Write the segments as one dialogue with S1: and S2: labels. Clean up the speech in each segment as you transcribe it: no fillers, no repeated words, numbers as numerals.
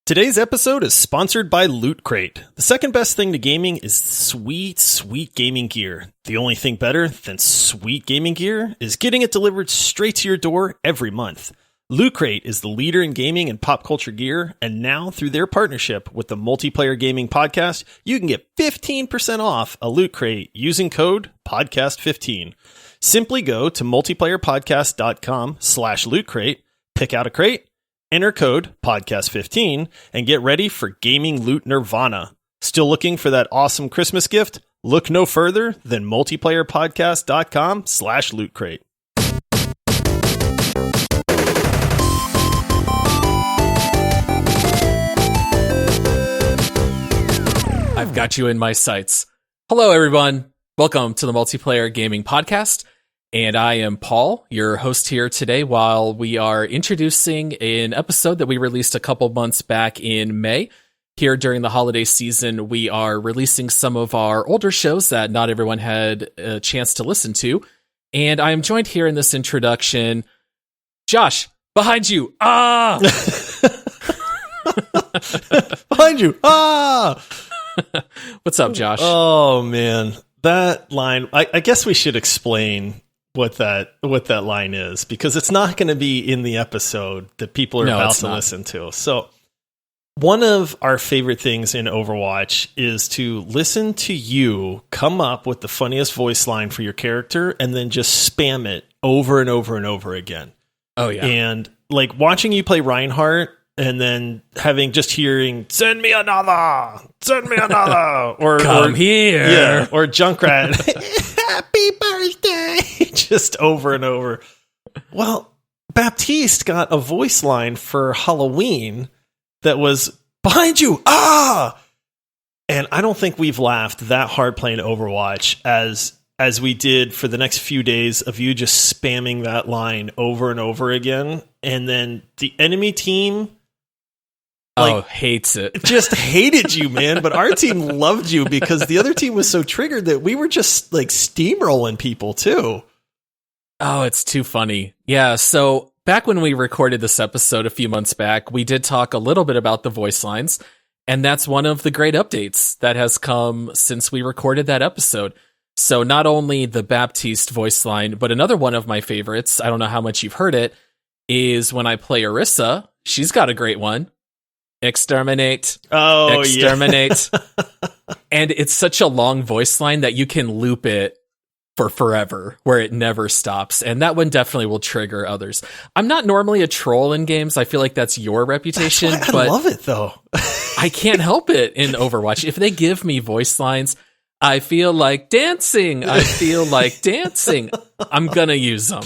S1: Today's episode is sponsored by Loot Crate. The second best thing to gaming is sweet, sweet gaming gear. The only thing better than sweet gaming gear is getting it delivered straight to your door every month. Loot Crate is the leader in gaming and pop culture gear, and now through their partnership with the Multiplayer Gaming Podcast, you can get 15% off a Loot Crate using code PODCAST15. Simply go to multiplayerpodcast.com/lootcrate, pick out a crate, enter code PODCAST15, and get ready for gaming loot nirvana. Still looking for that awesome Christmas gift? Look no further than multiplayerpodcast.com/lootcrate.
S2: I've got you in my sights. Hello, everyone. Welcome to the Multiplayer Gaming Podcast. And I am Paul, your host here today, while we are introducing an episode that we released a couple months back in May. Here during the holiday season, we are releasing some of our older shows that not everyone had a chance to listen to. And I am joined here in this introduction. Josh, behind you. Ah!
S1: Behind you. Ah!
S2: What's up, Josh?
S1: Oh, man. That line, I guess we should explain what that line is, because it's not going to be in the episode that people are about to listen to. So one of our favorite things in Overwatch is to listen to you come up with the funniest voice line for your character and then just spam it over and over and over again. Oh, yeah. And like watching you play Reinhardt and then hearing, send me another, or
S2: come here.
S1: Yeah, or Junkrat, happy birthday, just over and over. Well, Baptiste got a voice line for Halloween that was behind you, ah! And I don't think we've laughed that hard playing Overwatch as we did for the next few days of you just spamming that line over and over again. And then the enemy team
S2: hates it.
S1: Just hated you, man. But our team loved you because the other team was so triggered that we were just like steamrolling people too.
S2: Oh, it's too funny. Yeah, so back when we recorded this episode a few months back, we did talk a little bit about the voice lines, and that's one of the great updates that has come since we recorded that episode. So not only the Baptiste voice line, but another one of my favorites, I don't know how much you've heard it, is when I play Orisa. She's got a great one. Exterminate. Oh, exterminate. Yeah. And it's such a long voice line that you can loop it for forever, where it never stops. And that one definitely will trigger others. I'm not normally a troll in games. I feel like that's your reputation.
S1: That's why I love it, though.
S2: I can't help it in Overwatch. If they give me voice lines, I feel like dancing. I'm going to use them.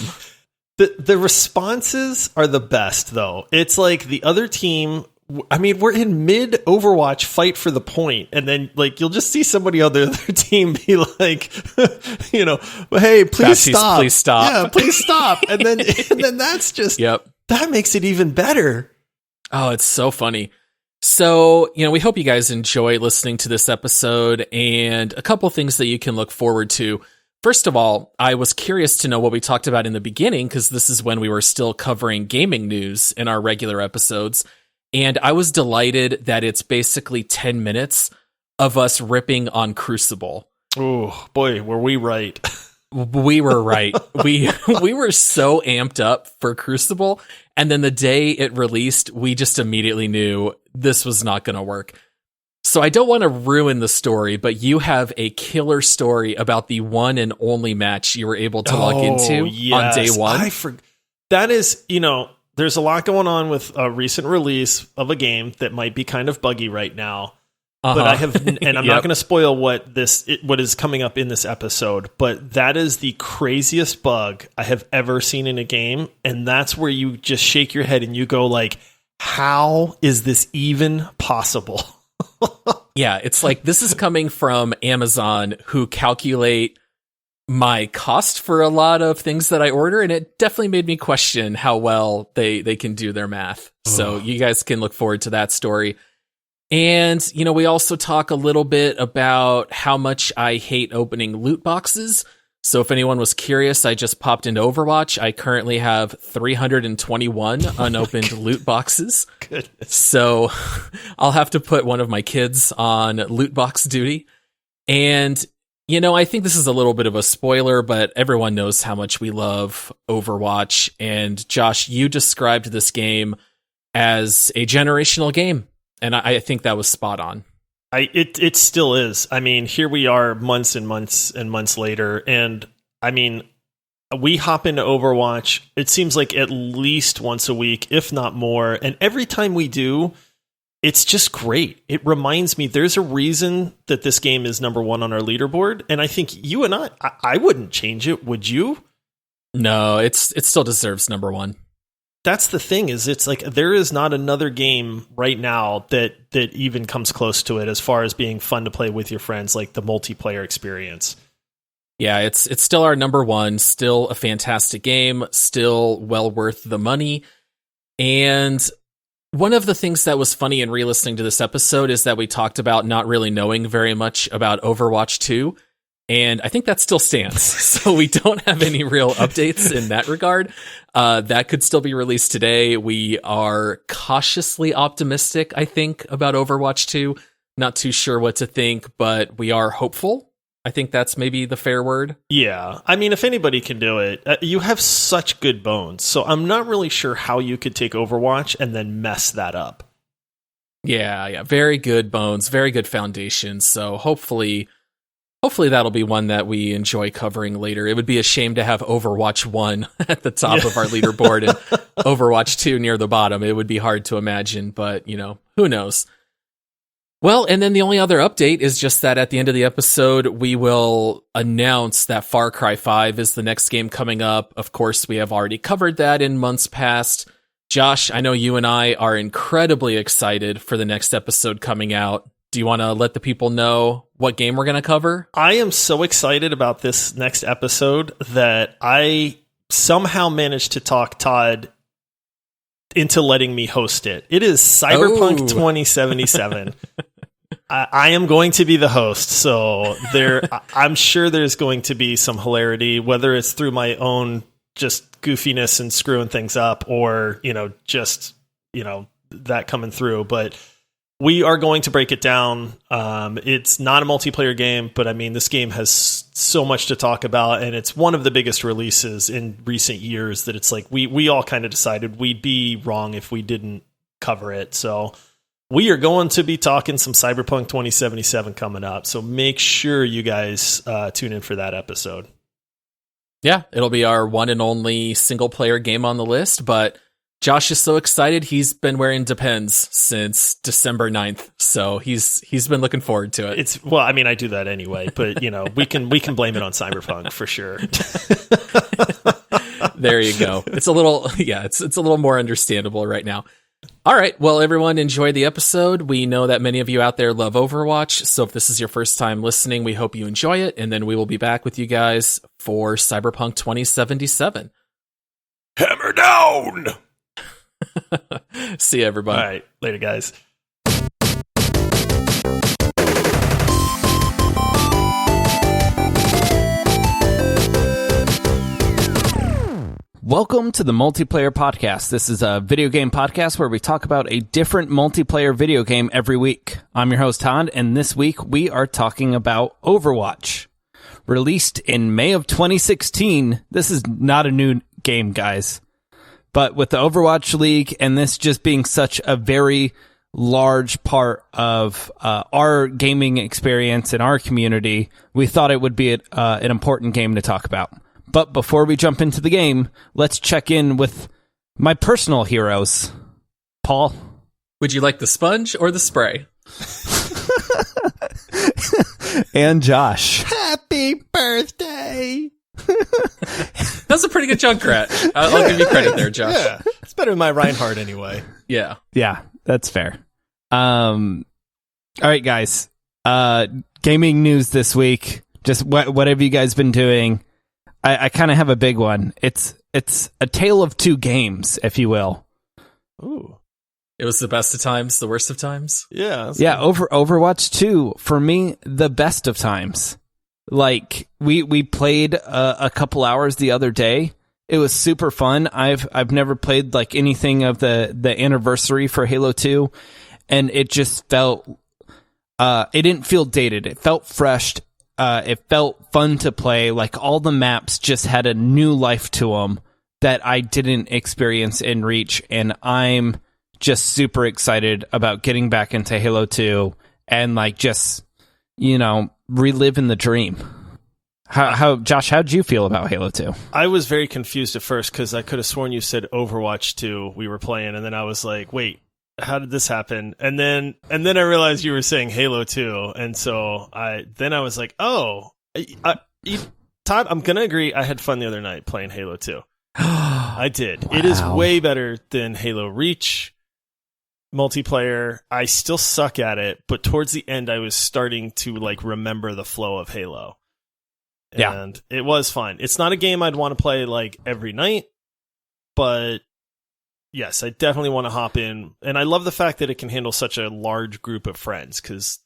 S1: The responses are the best, though. It's like the other team... I mean, we're in mid Overwatch fight for the point, and then like you'll just see somebody on the other team be like, hey, please stop. Yeah, please stop. And then that's just that makes it even better.
S2: Oh, it's so funny. So, we hope you guys enjoy listening to this episode, and a couple things that you can look forward to. First of all, I was curious to know what we talked about in the beginning, because this is when we were still covering gaming news in our regular episodes. And I was delighted that it's basically 10 minutes of us ripping on Crucible.
S1: Oh, boy, were we right.
S2: We were right. We were so amped up for Crucible. And then the day it released, we just immediately knew this was not going to work. So I don't want to ruin the story, but you have a killer story about the one and only match you were able to log into on day one.
S1: That is, there's a lot going on with a recent release of a game that might be kind of buggy right now. But I have, and I'm not going to spoil what is coming up in this episode, but that is the craziest bug I have ever seen in a game. And that's where you just shake your head and you go like, how is this even possible?
S2: Yeah, it's like, this is coming from Amazon, who calculate my cost for a lot of things that I order, and it definitely made me question how well they can do their math. So you guys can look forward to that story. And, we also talk a little bit about how much I hate opening loot boxes. So if anyone was curious, I just popped into Overwatch. I currently have 321 unopened loot boxes.
S1: Goodness.
S2: So I'll have to put one of my kids on loot box duty. And, I think this is a little bit of a spoiler, but everyone knows how much we love Overwatch. And Josh, you described this game as a generational game. And I think that was spot on.
S1: It still is. I mean, here we are months and months and months later. And I mean, we hop into Overwatch, it seems like at least once a week, if not more. And every time we do, it's just great. It reminds me there's a reason that this game is number one on our leaderboard. And I think you and I wouldn't change it. Would you?
S2: No, it still deserves number one.
S1: That's the thing, is it's like there is not another game right now that even comes close to it as far as being fun to play with your friends, like the multiplayer experience.
S2: Yeah, it's still our number one, still a fantastic game, still well worth the money. And one of the things that was funny in re-listening to this episode is that we talked about not really knowing very much about Overwatch 2. And I think that still stands. So we don't have any real updates in that regard. That could still be released today. We are cautiously optimistic, I think, about Overwatch 2. Not too sure what to think, but we are hopeful. I think that's maybe the fair word.
S1: Yeah. I mean, if anybody can do it, you have such good bones. So I'm not really sure how you could take Overwatch and then mess that up.
S2: Yeah. Very good bones, very good foundation. So hopefully that'll be one that we enjoy covering later. It would be a shame to have Overwatch 1 at the top of our leaderboard and Overwatch 2 near the bottom. It would be hard to imagine, but, who knows? Well, and then the only other update is just that at the end of the episode, we will announce that Far Cry 5 is the next game coming up. Of course, we have already covered that in months past. Josh, I know you and I are incredibly excited for the next episode coming out. Do you want to let the people know what game we're going to cover?
S1: I am so excited about this next episode that I somehow managed to talk Todd into letting me host it. It is Cyberpunk 2077. I am going to be the host, so I'm sure there's going to be some hilarity, whether it's through my own just goofiness and screwing things up or, just, that coming through. But we are going to break it down. It's not a multiplayer game, but I mean, this game has so much to talk about, and it's one of the biggest releases in recent years that it's like we all kind of decided we'd be wrong if we didn't cover it. So we are going to be talking some Cyberpunk 2077 coming up. So make sure you guys tune in for that episode.
S2: Yeah, it'll be our one and only single player game on the list, but Josh is so excited. He's been wearing Depends since December 9th. So he's been looking forward to it.
S1: I do that anyway, but we can blame it on Cyberpunk for sure.
S2: There you go. It's a little more understandable right now. All right. Well, everyone, enjoy the episode. We know that many of you out there love Overwatch. So if this is your first time listening, we hope you enjoy it. And then we will be back with you guys for Cyberpunk 2077.
S1: Hammer down!
S2: See you, everybody.
S1: All right. Later, guys.
S3: Welcome to the Multiplayer Podcast. This is a video game podcast where we talk about a different multiplayer video game every week. I'm your host, Todd, and this week we are talking about Overwatch. Released in May of 2016, this is not a new game, guys. But with the Overwatch League and this just being such a very large part of our gaming experience in our community, we thought it would be an important game to talk about. But before we jump into the game, let's check in with my personal heroes. Paul?
S2: Would you like the sponge or the spray?
S3: And Josh.
S1: Happy birthday!
S2: That's a pretty good Junkrat. I'll give you credit there, Josh.
S1: Yeah, it's better than my Reinhardt anyway.
S2: Yeah.
S3: Yeah, that's fair. All right, guys. Gaming news this week. Just what have you guys been doing? I kind of have a big one. It's a tale of two games, if you will.
S1: Ooh.
S2: It was the best of times, the worst of times?
S1: Yeah.
S3: Yeah, Overwatch 2, for me, the best of times. Like we played a couple hours the other day. It was super fun. I've never played like anything of the anniversary for Halo 2, and it just felt it didn't feel dated. It felt fresh. It felt fun to play. Like all the maps just had a new life to them that I didn't experience in Reach, and I'm just super excited about getting back into Halo 2 and like just, reliving the dream. How Josh, how'd you feel about Halo 2?
S1: I was very confused at first because I could have sworn you said Overwatch 2 we were playing, and then I was like, wait, how did this happen? And then I realized you were saying Halo 2, and so I was like, oh, Todd, I'm gonna agree. I had fun the other night playing Halo 2. I did. Wow. It is way better than Halo Reach multiplayer. I still suck at it, but towards the end, I was starting to like remember the flow of Halo.
S3: Yeah.
S1: And it was fun. It's not a game I'd want to play like every night, but yes, I definitely want to hop in. And I love the fact that it can handle such a large group of friends, because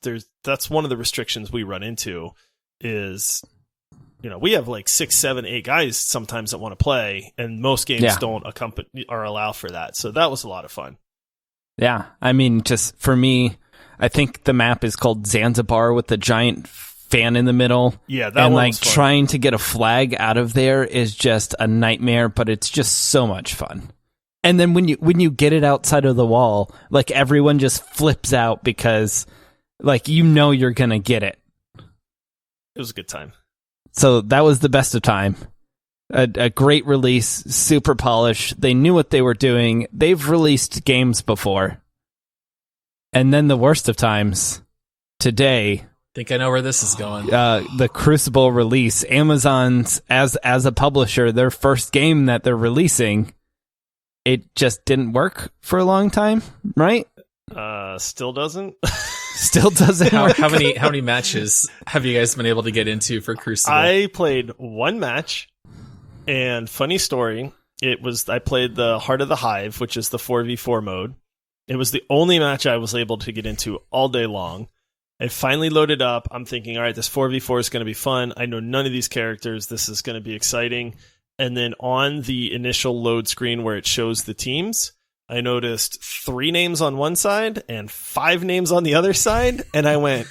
S1: that's one of the restrictions we run into is, we have like 6, 7, 8 guys sometimes that want to play, and most games don't accompany or allow for that. So that was a lot of fun.
S3: Yeah. I mean, just for me, I think the map is called Zanzibar with the giant fan in the middle.
S1: Yeah, that
S3: and
S1: one
S3: like
S1: was fun.
S3: Trying to get a flag out of there is just a nightmare, but it's just so much fun. And then when you get it outside of the wall, like everyone just flips out because like you're gonna get it.
S1: It was a good time.
S3: So that was the best of time. A great release, super polished. They knew what they were doing. They've released games before. And then the worst of times, today,
S2: think I know where this is going.
S3: The Crucible release, Amazon's as a publisher, their first game that they're releasing, it just didn't work for a long time, right?
S1: Still doesn't.
S3: Still doesn't.
S2: How many matches have you guys been able to get into for Crucible?
S1: I played one match, and funny story, I played the Heart of the Hive, which is the 4v4 mode. It was the only match I was able to get into all day long. I finally loaded up. I'm thinking, all right, this 4v4 is going to be fun. I know none of these characters. This is going to be exciting. And then on the initial load screen where it shows the teams, I noticed 3 names on one side and 5 names on the other side. And I went,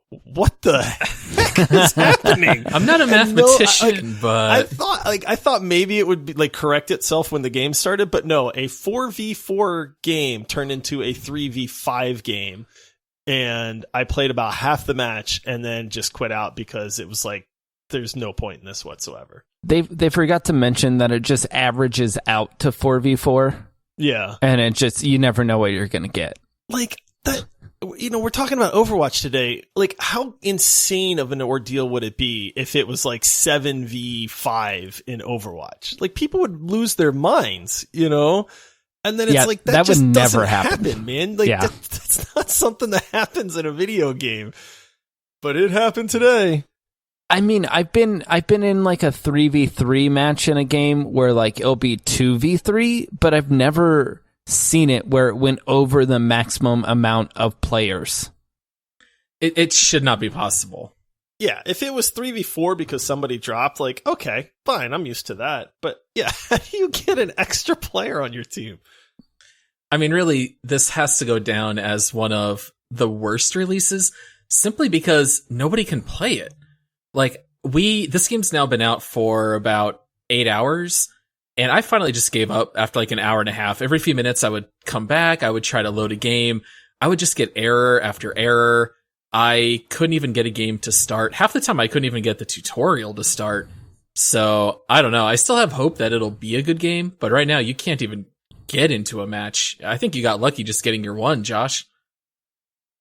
S1: what the heck is happening?
S2: I'm not a mathematician, but
S1: I thought maybe it would be like correct itself when the game started, but no, a 4v4 game turned into a 3v5 game. And I played about half the match and then just quit out because it was like, there's no point in this whatsoever.
S3: They forgot to mention that it just averages out to 4v4.
S1: Yeah.
S3: And it just, you never know what you're going to get.
S1: Like that, we're talking about Overwatch today. Like, how insane of an ordeal would it be if it was like 7v5 in Overwatch? Like, people would lose their minds, And then it's like, that just
S3: would never
S1: doesn't happen, man. Like, that's not something that happens in a video game. But it happened today.
S3: I mean, I've been in like a 3v3 match in a game where like it'll be 2v3, but I've never seen it where it went over the maximum amount of players.
S2: It should not be possible.
S1: Yeah, if it was 3v4 because somebody dropped, like, okay, fine, I'm used to that. But yeah, how do you get an extra player on your team?
S2: I mean, really, this has to go down as one of the worst releases simply because nobody can play it. Like, this game's now been out for about 8 hours, and I finally just gave up after like an hour and a half. Every few minutes I would come back, I would try to load a game. I would just get error after error. I couldn't even get a game to start. Half the time I couldn't even get the tutorial to start. So, I don't know. I still have hope that it'll be a good game, but right now you can't even get into a match. I think you got lucky just getting your one, Josh.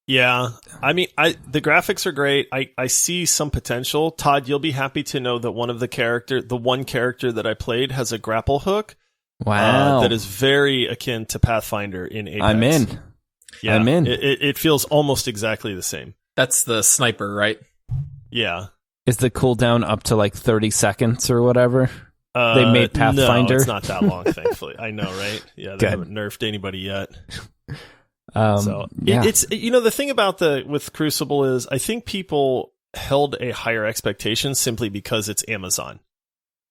S1: Yeah. I mean, the graphics are great. I see some potential. Todd, you'll be happy to know that the one character that I played has a grapple hook.
S3: Wow.
S1: That is very akin to Pathfinder in Apex.
S3: I'm in.
S1: Yeah.
S3: I'm in.
S1: It feels almost exactly the same.
S2: That's the sniper, right?
S1: Yeah.
S3: Is the cooldown up to like 30 seconds or whatever? They made Pathfinder.
S1: No, it's not that long, thankfully. I know, right? Yeah, they haven't nerfed anybody yet. It's the thing about with Crucible is I think people held a higher expectation simply because it's Amazon.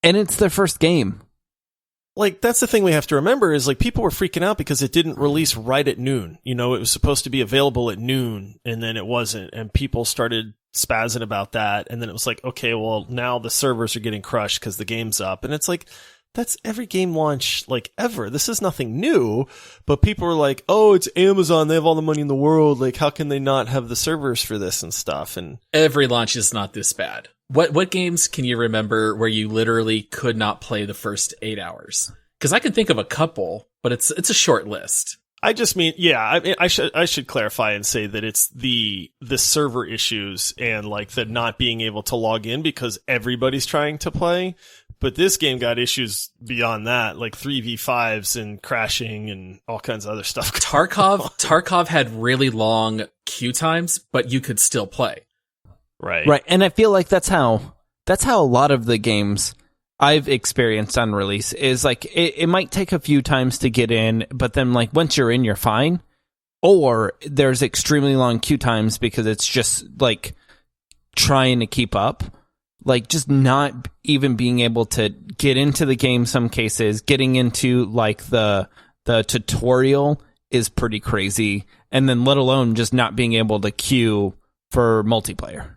S3: And it's their first game.
S1: Like, that's the thing we have to remember is, like, people were freaking out because it didn't release right at noon. You know, it was supposed to be available at noon, and then it wasn't, and people started spazzing about that, and then it was like, okay, well, now the servers are getting crushed because the game's up, and it's like, that's every game launch, like, ever. This is nothing new, but people were like, oh, it's Amazon, they have all the money in the world, like, how can they not have the servers for this and stuff? And
S2: every launch is not this bad. What games can you remember where you literally could not play the first 8 hours? Because I can think of a couple, but it's a short list.
S1: I just mean, yeah, I mean, I should clarify and say that it's the server issues and, like, the not being able to log in because everybody's trying to play. But this game got issues beyond that, like 3v5s and crashing and all kinds of other stuff.
S2: Tarkov had really long queue times, but you could still play.
S3: Right. And I feel like that's how a lot of the games I've experienced on release is, like, it might take a few times to get in, but then, like, once you're in, you're fine. Or there's extremely long queue times because it's just, like, trying to keep up. Like, just not even being able to get into the game some cases, getting into, like, the tutorial is pretty crazy. And then let alone just not being able to queue for multiplayer.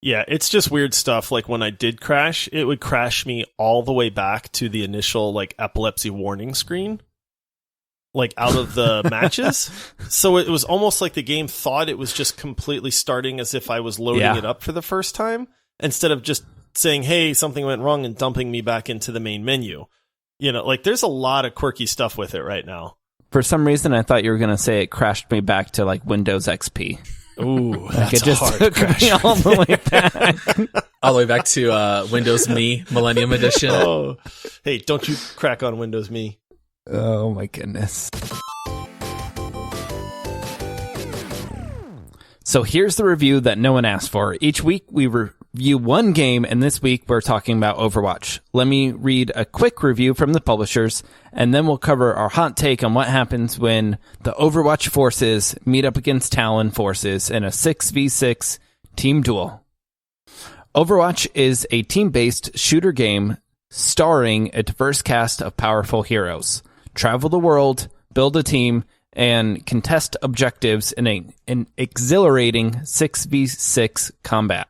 S1: Yeah, it's just weird stuff. Like, when I did crash, it would crash me all the way back to the initial, like, epilepsy warning screen, like, out of the matches. So it was almost like the game thought it was just completely starting as if I was loading it up for the first time, instead of just saying, hey, something went wrong and dumping me back into the main menu. You know, like, there's a lot of quirky stuff with it right now.
S3: For some reason, I thought you were going to say it crashed me back to, like, Windows XP.
S1: Ooh,
S3: like, it just took me all the way back.
S2: All the way back to Windows Me Millennium Edition.
S1: Oh, hey, don't you crack on Windows Me.
S3: Oh, my goodness. So here's the review that no one asked for. Each week we review one game, and this week we're talking about Overwatch. Let me read a quick review from the publishers, and then we'll cover our hot take on what happens when the Overwatch forces meet up against Talon forces in a 6v6 team duel. Overwatch is a team-based shooter game starring a diverse cast of powerful heroes. Travel the world, build a team, and contest objectives in an exhilarating 6v6 combat.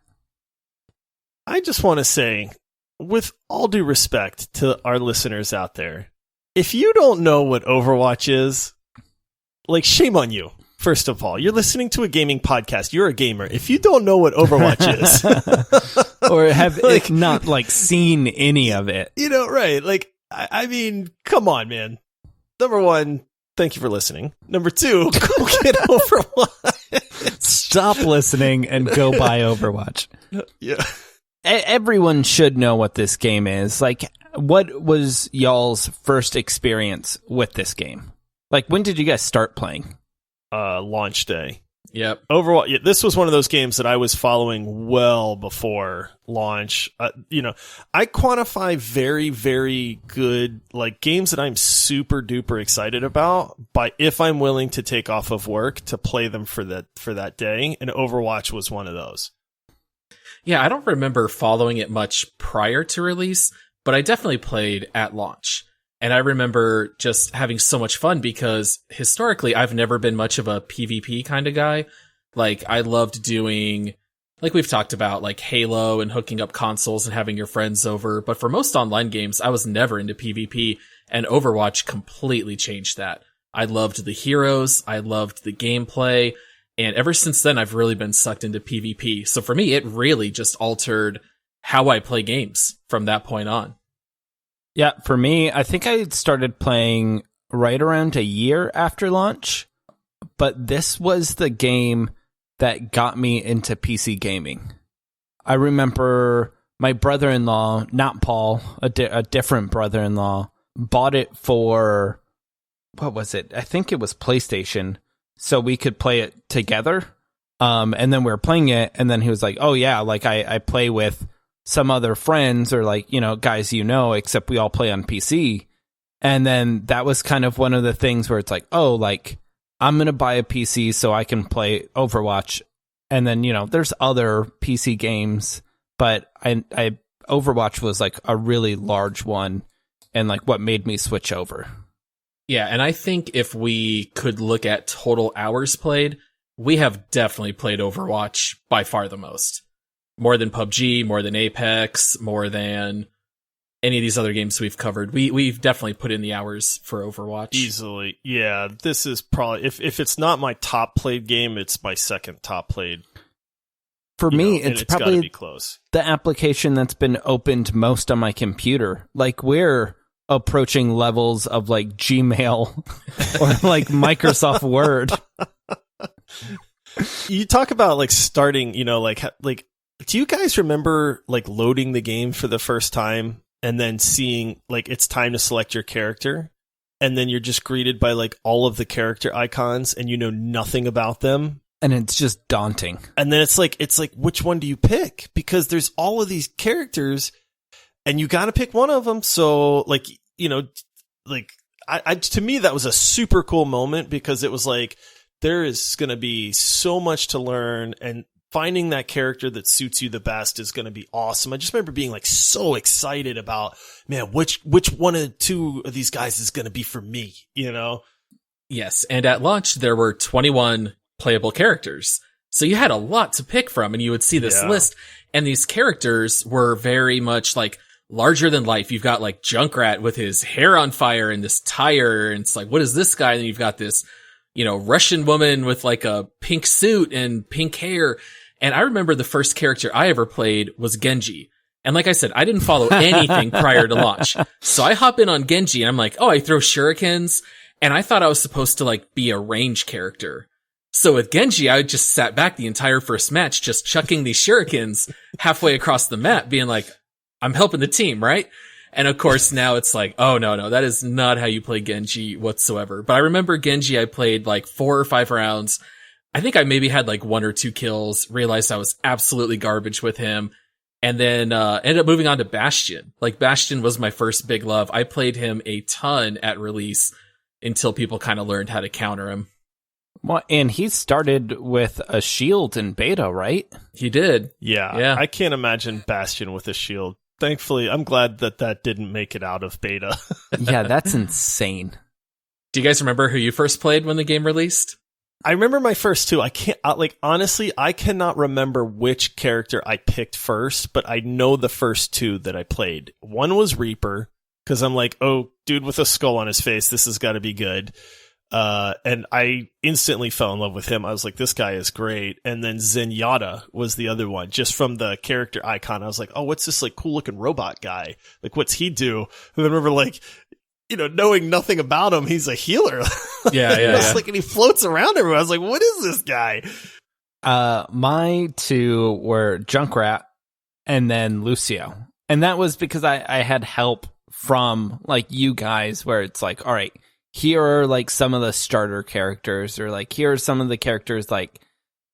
S1: I just want to say, with all due respect to our listeners out there, if you don't know what Overwatch is, like, shame on you. First of all, you're listening to a gaming podcast. You're a gamer. If you don't know what Overwatch is,
S3: or have like, not like seen any of it,
S1: you know, right? Like, I mean, come on, man. Number one, thank you for listening. Number two, go get Overwatch.
S3: Stop listening and go buy Overwatch.
S1: Yeah.
S3: Everyone should know what this game is. Like, what was y'all's first experience with this game? Like, when did you guys start playing?
S1: Launch day.
S2: Yep.
S1: Overwatch. Yeah, this was one of those games that I was following well before launch. You know, I quantify very, very good, like, games that I'm super duper excited about by if I'm willing to take off of work to play them for that day. And Overwatch was one of those.
S2: Yeah, I don't remember following it much prior to release, but I definitely played at launch. And I remember just having so much fun because historically I've never been much of a PvP kind of guy. Like, I loved doing, like we've talked about, like Halo and hooking up consoles and having your friends over. But for most online games, I was never into PvP, and Overwatch completely changed that. I loved the heroes. I loved the gameplay. And ever since then, I've really been sucked into PvP. So for me, it really just altered how I play games from that point on.
S3: Yeah, for me, I think I started playing right around a year after launch, but this was the game that got me into PC gaming. I remember my brother-in-law, not Paul, a different brother-in-law, bought it for, what was it? I think it was PlayStation, so we could play it together. And then we were playing it, and then he was like, oh yeah, like I play with some other friends or, like, you know, guys, you know, except we all play on PC. And then that was kind of one of the things where it's like, oh, like, I'm going to buy a PC so I can play Overwatch And then, there's other PC games, but I Overwatch was like a really large one and like what made me switch over.
S2: Yeah, and I think if we could look at total hours played, we have definitely played Overwatch by far the most. More than PUBG, more than Apex, more than any of these other games we've covered. We've definitely put in the hours for Overwatch.
S1: Easily. Yeah, this is probably, if it's not my top played game, it's my second top played.
S3: For me, it's probably
S1: be close.
S3: The application that's been opened most on my computer. Like, we're approaching levels of like Gmail or like Microsoft Word.
S1: You talk about like starting, like do you guys remember like loading the game for the first time and then seeing like it's time to select your character, and then you're just greeted by like all of the character icons and you know nothing about them?
S3: And it's just daunting.
S1: And then it's like, which one do you pick? Because there's all of these characters and you got to pick one of them. So like, to me, that was a super cool moment because it was like, there is going to be so much to learn, and finding that character that suits you the best is going to be awesome. I just remember being like so excited about, man, which one of two of these guys is going to be for me,
S2: Yes. And at launch, there were 21 playable characters. So you had a lot to pick from, and you would see this list, and these characters were very much like larger than life. You've got like Junkrat with his hair on fire and this tire, and it's like, what is this guy? And then you've got this, Russian woman with like a pink suit and pink hair. And I remember the first character I ever played was Genji. And like I said, I didn't follow anything prior to launch. So I hop in on Genji and I'm like, oh, I throw shurikens. And I thought I was supposed to like be a range character. So with Genji, I just sat back the entire first match, just chucking these shurikens halfway across the map, being like, I'm helping the team, right? And of course, now it's like, oh, no, that is not how you play Genji whatsoever. But I remember Genji, I played like 4 or 5 rounds. I think I maybe had like 1 or 2 kills, realized I was absolutely garbage with him, and then ended up moving on to Bastion. Like, Bastion was my first big love. I played him a ton at release until people kind of learned how to counter him.
S3: Well, and he started with a shield in beta, right?
S2: He did.
S1: Yeah. I can't imagine Bastion with a shield. Thankfully, I'm glad that didn't make it out of beta.
S3: Yeah, that's insane.
S2: Do you guys remember who you first played when the game released?
S1: I remember my first 2. Honestly, I cannot remember which character I picked first, but I know the first 2 that I played. One was Reaper, because I'm like, oh, dude with a skull on his face, this has got to be good. And I instantly fell in love with him. I was like, this guy is great. And then Zenyatta was the other one, just from the character icon. I was like, oh, what's this like cool looking robot guy? Like, what's he do? And I remember like, knowing nothing about him, he's a healer.
S2: Yeah.
S1: Like, and he floats around everywhere. I was like, what is this guy?
S3: My 2 were Junkrat and then Lucio. And that was because I had help from like you guys, where it's like, all right, here are like some of the starter characters, or like here are some of the characters like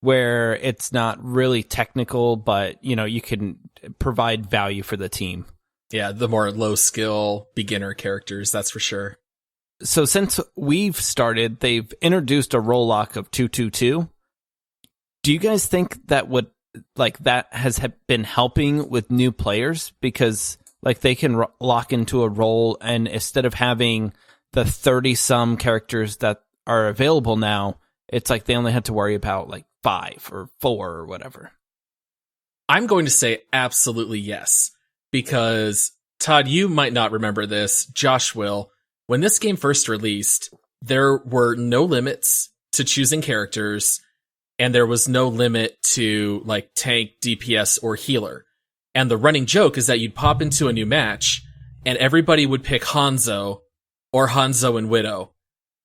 S3: where it's not really technical, but you can provide value for the team.
S2: Yeah, the more low skill beginner characters, that's for sure.
S3: So since we've started, they've introduced a role lock of 2-2-2. Do you guys think that that has been helping with new players, because like they can lock into a role, and instead of having the 30-some characters that are available now, it's like they only had to worry about like 5 or 4 or whatever?
S2: I'm going to say absolutely yes, because Todd, you might not remember this, Josh will. When this game first released, there were no limits to choosing characters, and there was no limit to like tank, DPS, or healer. And the running joke is that you'd pop into a new match, and everybody would pick Hanzo, or Hanzo and Widow.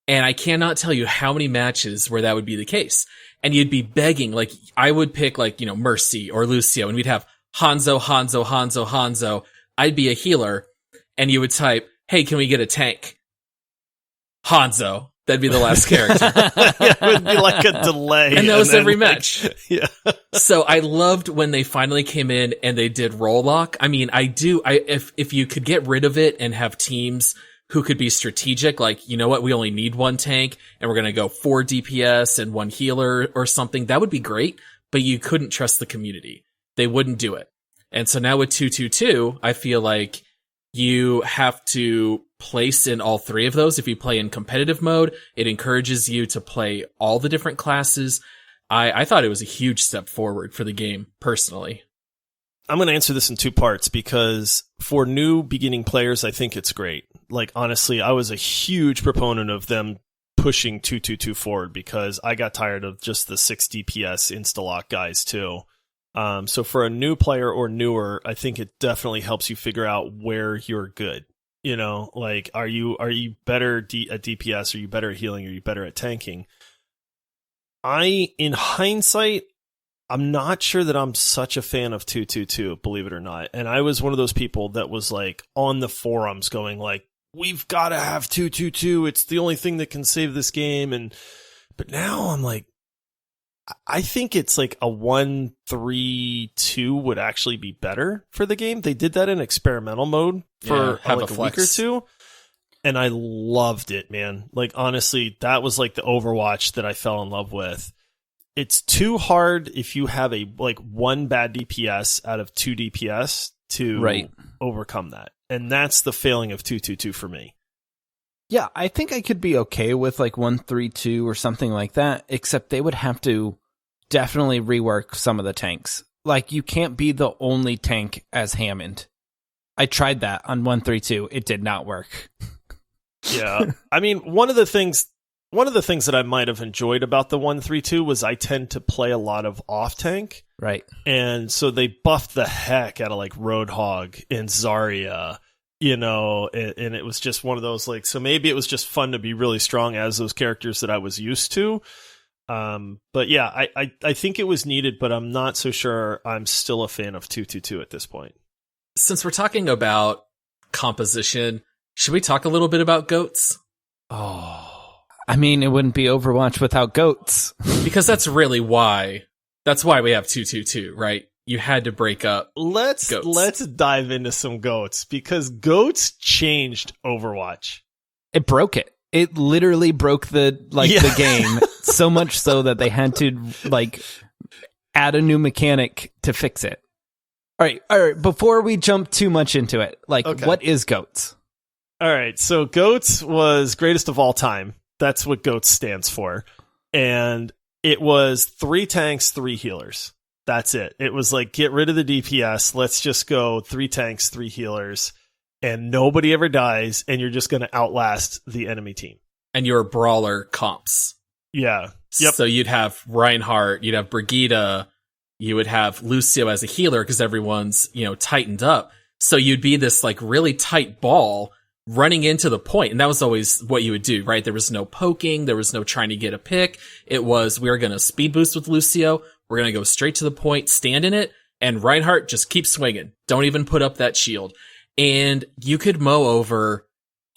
S2: And I cannot tell you how many matches where that would be the case. And you'd be begging, like, I would pick, like, Mercy or Lucio, and we'd have Hanzo. I'd be a healer, and you would type, hey, can we get a tank? Hanzo. That'd be the last character.
S1: It would be like a delay.
S2: And that was every match.
S1: Yeah.
S2: So I loved when they finally came in and they did role lock. I mean, if you could get rid of it and have teams who could be strategic, like, you know what, we only need 1 tank and we're going to go 4 DPS and 1 healer or something, that would be great. but you couldn't trust the community. They wouldn't do it. And so now with 222, I feel like you have to place in all three of those. If you play in competitive mode, it encourages you to play all the different classes. I thought it was a huge step forward for the game, personally.
S1: I'm going to answer this in two parts because for new beginning players, I think it's great. Like, honestly, I was a huge proponent of them pushing 222 forward because I got tired of just the 6 DPS insta-lock guys too. So for a new player or newer, I think it definitely helps you figure out where you're good. You know, like, are you better at DPS? Are you better at healing? Are you better at tanking? In hindsight, I'm not sure that I'm such a fan of 222, believe it or not. And I was one of those people that was like on the forums going like, we've got to have 222. It's the only thing that can save this game. But now I'm like, I think it's like a 1-3-2 would actually be better for the game. They did that in experimental mode for like a week or two. And I loved it, man. Like, honestly, that was like the Overwatch that I fell in love with. It's too hard if you have a like one bad DPS out of 2 DPS to overcome that. And that's the failing of 222 for me.
S3: Yeah, I think I could be okay with like 1-3-2 or something like that, except they would have to definitely rework some of the tanks. Like, you can't be the only tank as Hammond. I tried that on 1-3-2. It did not work.
S1: Yeah. I mean, one of the things that I might have enjoyed about the 1-3-2 was I tend to play a lot of off tank.
S3: Right.
S1: And so they buffed the heck out of like Roadhog and Zarya, you know, and it was just one of those like, so maybe it was just fun to be really strong as those characters that I was used to. But yeah, I think it was needed, but I'm not so sure I'm still a fan of 222 at this point.
S2: Since we're talking about composition, should we talk a little bit about goats?
S3: Oh, I mean, it wouldn't be Overwatch without goats.
S2: Because that's really why. That's why we have 222, right? You had to break up
S1: goats. Let's dive into some goats, because goats changed Overwatch.
S3: It broke it. It literally broke the game so much so that they had to like add a new mechanic to fix it. All right. Before we jump too much into it, what is goats?
S1: All right. So goats was greatest of all time. That's what GOATS stands for. And it was 3 tanks, 3 healers. That's it. It was like, get rid of the DPS. Let's just go 3 tanks, 3 healers. And nobody ever dies. And you're just going to outlast the enemy team.
S2: And your brawler comps.
S1: Yeah. Yep.
S2: So you'd have Reinhardt, you'd have Brigitte, you would have Lucio as a healer because everyone's, tightened up. So you'd be this like really tight ball running into the point. And that was always what you would do, right? There was no poking. There was no trying to get a pick. It was, we were going to speed boost with Lucio. We're going to go straight to the point, stand in it. And Reinhardt just keep swinging. Don't even put up that shield. And you could mow over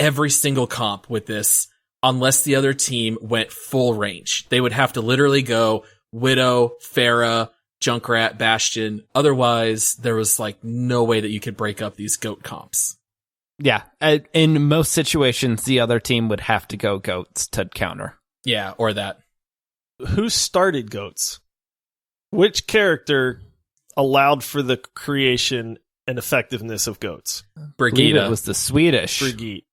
S2: every single comp with this unless the other team went full range. They would have to literally go Widow, Pharah, Junkrat, Bastion. Otherwise, there was like no way that you could break up these GOAT comps.
S3: Yeah, in most situations, the other team would have to go goats to counter.
S2: Yeah, or that.
S1: Who started goats? Which character allowed for the creation and effectiveness of goats?
S2: Brigitte.
S3: It was the Swedish.
S1: Brigitte.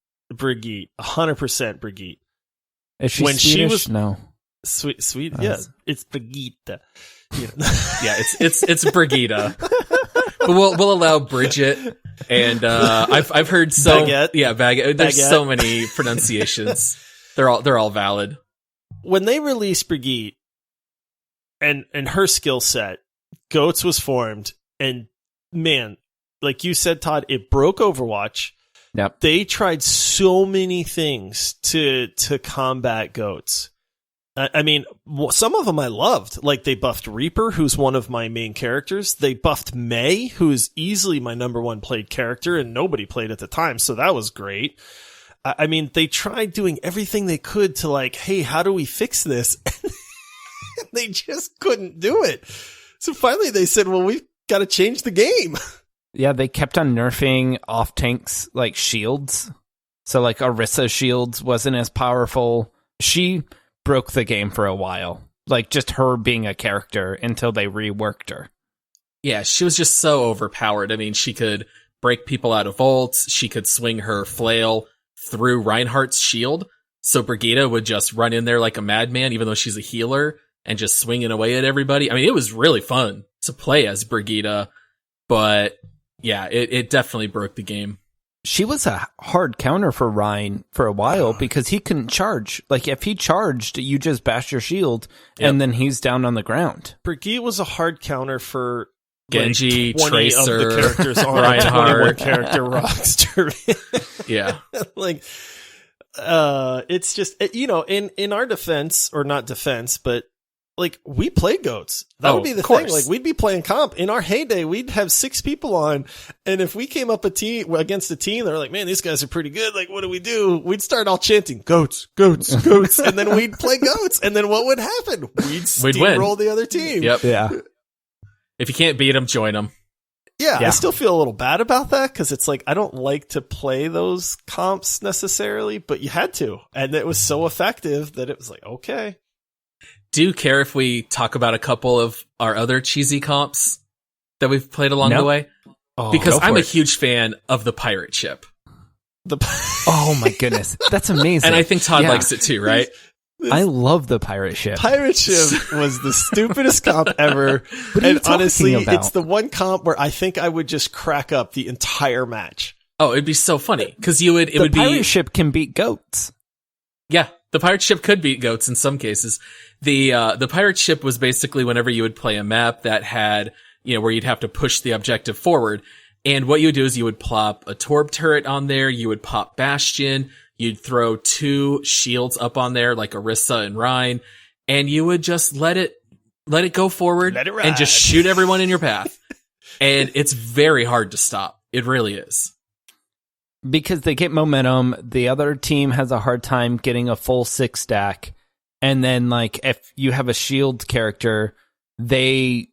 S1: 100% Brigitte.
S3: Is she Swedish? She was
S1: no. Sweet. Yeah, it's Brigitte.
S2: Yeah, it's Brigitte. We'll allow Bridget, and I've heard so Baguette. There's so many pronunciations. They're all valid.
S1: When they released Brigitte and her skill set, GOATS was formed, and man, like you said, Todd, it broke Overwatch.
S3: Yep.
S1: They tried so many things to combat GOATS. I mean, some of them I loved. Like, they buffed Reaper, who's one of my main characters. They buffed Mei, who is easily my number 1 played character, and nobody played at the time, so that was great. I mean, they tried doing everything they could to like, hey, how do we fix this? They just couldn't do it. So finally they said, well, we've got to change the game.
S3: Yeah, they kept on nerfing off tanks like shields. So like Orissa's shields wasn't as powerful. She broke the game for a while. like just her being a character until they reworked her.
S2: Yeah, she was just so overpowered. I mean, she could break people out of vaults. She could swing her flail through Reinhardt's shield. So Brigitte would just run in there like a madman, even though she's a healer, and just swinging away at everybody. I mean, it was really fun to play as Brigitte, but yeah, it definitely broke the game.
S3: She was a hard counter for Rein for a while because he couldn't charge. Like, if he charged, you just bash your shield, and then he's down on the ground.
S1: Brigitte was a hard counter for
S2: Genji,
S1: like 20
S2: Tracer,
S1: of the characters on a 21 character roster.
S2: Yeah.
S1: Like, it's just, you know, in our defense, or not defense, but like, we played goats. That would be the thing. Like, we'd be playing comp. In our heyday, we'd have 6 people on. And if we came up against a team, they're like, man, these guys are pretty good. Like, what do we do? We'd start all chanting, goats, goats, goats. And then we'd play goats. And then what would happen? We'd steamroll the other team.
S2: Yep.
S3: Yeah.
S2: If you can't beat them, join them.
S1: Yeah, I still feel a little bad about that because it's like I don't like to play those comps necessarily, but you had to. And it was so effective that it was like, okay.
S2: Do you care if we talk about a couple of our other cheesy comps that we've played along the way?
S1: Oh,
S2: because I'm a huge fan of the pirate ship.
S3: Oh my goodness. That's amazing.
S2: And I think Todd likes it too, right?
S3: I love the pirate ship.
S1: Pirate ship was the stupidest comp ever. And honestly, it's the one comp where I think I would just crack up the entire match.
S2: Oh, it'd be so funny because the
S3: pirate ship can beat goats.
S2: Yeah, the pirate ship could beat goats in some cases. The pirate ship was basically whenever you would play a map that had, you know, where you'd have to push the objective forward. And what you would do is you would plop a Torb turret on there. You would pop Bastion. You'd throw 2 shields up on there, like Orisa and Rein, and you would just let it go forward and just shoot everyone in your path. And it's very hard to stop. It really is.
S3: Because they get momentum, the other team has a hard time getting a full 6 stack. And then, like, if you have a shield character, their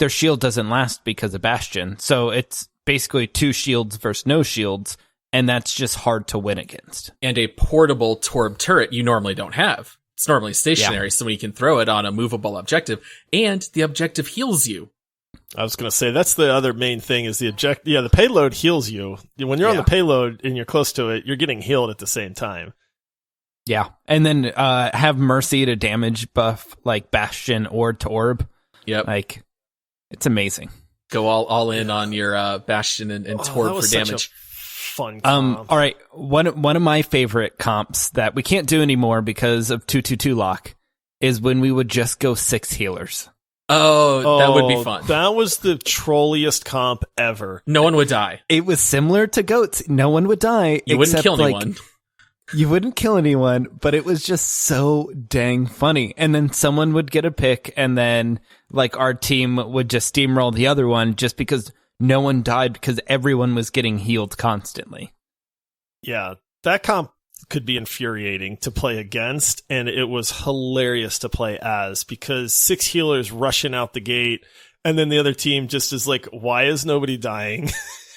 S3: shield doesn't last because of Bastion. So it's basically 2 shields versus no shields. And that's just hard to win against.
S2: And a portable Torb turret you normally don't have. It's normally stationary, so you can throw it on a movable objective, and the objective heals you.
S1: I was going to say, that's the other main thing is the payload heals you. When you're on the payload and you're close to it, you're getting healed at the same time.
S3: Yeah. And then have Mercy to damage buff like Bastion or Torb.
S2: Yep.
S3: Like, it's amazing.
S2: Go all in on your Bastion and Torb for damage.
S1: Fun comp.
S3: All right. One of my favorite comps that we can't do anymore because of 222 lock is when we would just go 6 healers.
S2: Oh, that would be fun.
S1: That was the trolliest comp ever.
S2: No one would die.
S3: It was similar to goats. No one would die.
S2: You wouldn't kill anyone.
S3: You wouldn't kill anyone, but it was just so dang funny. And then someone would get a pick, and then like our team would just steamroll the other one just because no one died because everyone was getting healed constantly.
S1: Yeah, that comp could be infuriating to play against, and it was hilarious to play as because 6 healers rushing out the gate, and then the other team just is like, why is nobody dying?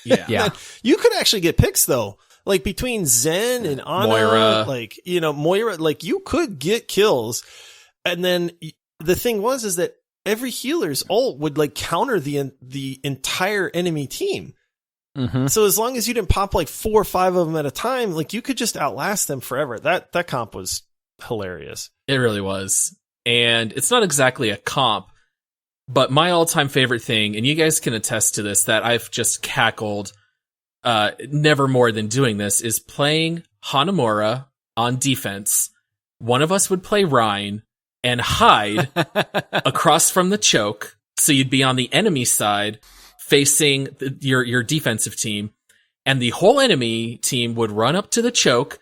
S2: Yeah.
S1: You could actually get picks, though. Like, between Zen and Ana,
S2: Moira.
S1: like, you know, Moira, like, you could get kills. And then the thing is that every healer's ult would like counter the entire enemy team.
S3: Mm-hmm.
S1: So as long as you didn't pop like 4 or 5 of them at a time, like you could just outlast them forever. That comp was hilarious.
S2: It really was. And it's not exactly a comp, but my all-time favorite thing, and you guys can attest to this, that I've just cackled never more than doing this, is playing Hanamura on defense. One of us would play Rein and hide across from the choke, so you'd be on the enemy side facing your defensive team, and the whole enemy team would run up to the choke,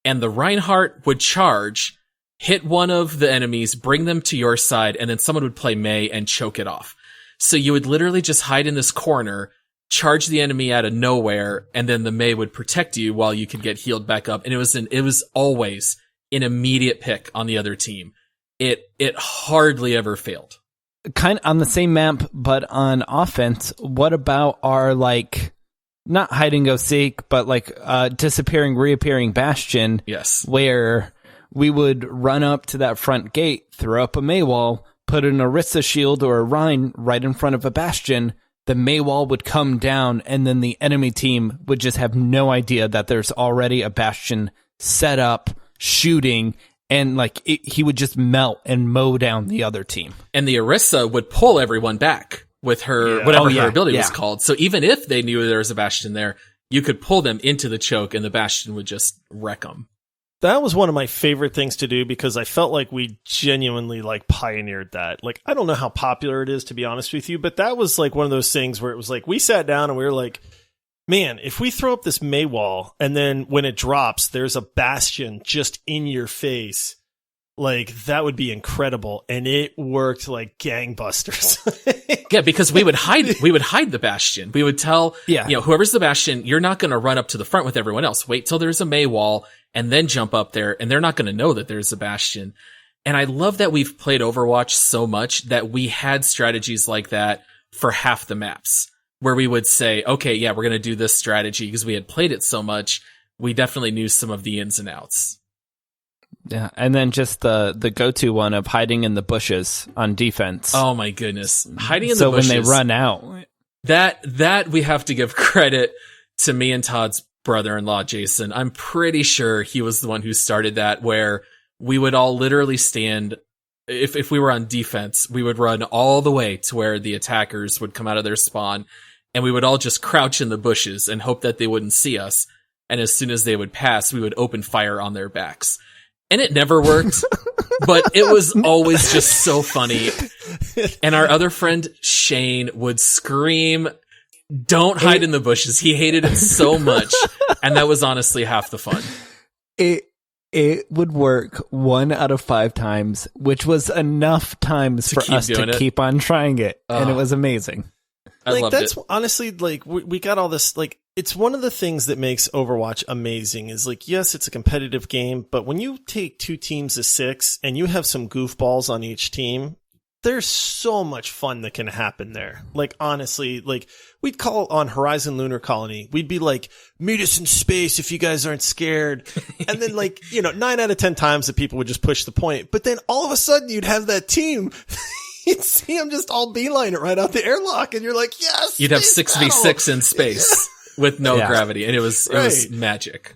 S2: and the Reinhardt would charge, hit one of the enemies, bring them to your side, and then someone would play Mei and choke it off. So you would literally just hide in this corner, charge the enemy out of nowhere, and then the Mei would protect you while you could get healed back up. And it was always an immediate pick on the other team. It hardly ever failed.
S3: Kind of on the same map, but on offense, what about our, like, not hide and go seek, but like disappearing, reappearing Bastion?
S2: Yes.
S3: Where we would run up to that front gate, throw up a Maywall, put an Orisa shield or a Rhine right in front of a Bastion. The Maywall would come down, and then the enemy team would just have no idea that there's already a Bastion set up, shooting, and like he would just melt and mow down the other team.
S2: And the Orisa would pull everyone back with her, whatever her ability was called. So even if they knew there was a Bastion there, you could pull them into the choke and the Bastion would just wreck them.
S1: That was one of my favorite things to do because I felt like we genuinely like pioneered that. Like, I don't know how popular it is, to be honest with you, but that was like one of those things where it was like, we sat down and we were like, man, if we throw up this Maywall and then when it drops, there's a Bastion just in your face, like that would be incredible. And it worked like gangbusters.
S2: Yeah, because we would hide the Bastion. We would tell, whoever's the Bastion, you're not going to run up to the front with everyone else. Wait till there's a Maywall and then jump up there, and they're not going to know that there's a Bastion. And I love that we've played Overwatch so much that we had strategies like that for half the maps, where we would say, okay, yeah, we're going to do this strategy because we had played it so much. We definitely knew some of the ins and outs.
S3: Yeah, and then just the go-to one of hiding in the bushes on defense.
S2: Oh my goodness. Hiding in the bushes.
S3: So when they run out.
S2: That we have to give credit to me and Todd's brother-in-law, Jason. I'm pretty sure he was the one who started that, where we would all literally stand, if we were on defense, we would run all the way to where the attackers would come out of their spawn, and we would all just crouch in the bushes and hope that they wouldn't see us. And as soon as they would pass, we would open fire on their backs. And it never worked, but it was always just so funny. And our other friend, Shane, would scream, "Don't hide in the bushes." He hated it so much. And that was honestly half the fun.
S3: It would work 1 out of 5 times, which was enough times for us to keep on trying it. And it was amazing.
S2: I loved
S1: that's
S2: it.
S1: Honestly, like we got all this, like, it's one of the things that makes Overwatch amazing is like, yes, it's a competitive game, but when you take 2 teams of 6 and you have some goofballs on each team, there's so much fun that can happen there. Like, honestly, like we'd call on Horizon Lunar Colony. We'd be like, meet us in space if you guys aren't scared. And then 9 out of 10 times the people would just push the point. But then all of a sudden you'd have that team. You'd see them just all beeline it right out the airlock. And you're like, yes.
S2: You'd have 6v6 in space with no gravity. And it was magic.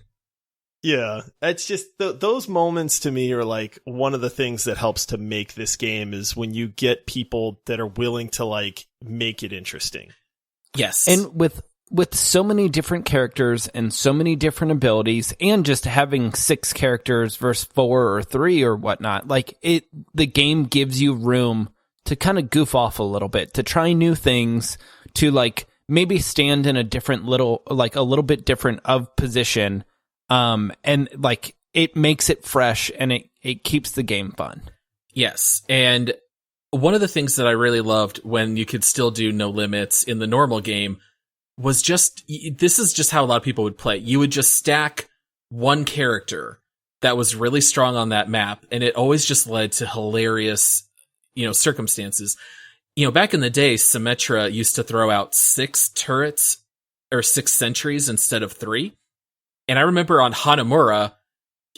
S1: Yeah, it's just those moments to me are like one of the things that helps to make this game is when you get people that are willing to like make it interesting.
S2: Yes.
S3: And with so many different characters and so many different abilities and just having 6 characters versus 4 or 3 or whatnot, like the game gives you room to kind of goof off a little bit, to try new things, to like maybe stand in a little bit different of position. And like it makes it fresh and it keeps the game fun.
S2: Yes. And one of the things that I really loved when you could still do no limits in the normal game was this is just how a lot of people would play. You would just stack one character that was really strong on that map. And it always just led to hilarious, circumstances. Back in the day, Symmetra used to throw out 6 turrets or 6 sentries instead of 3. And I remember on Hanamura,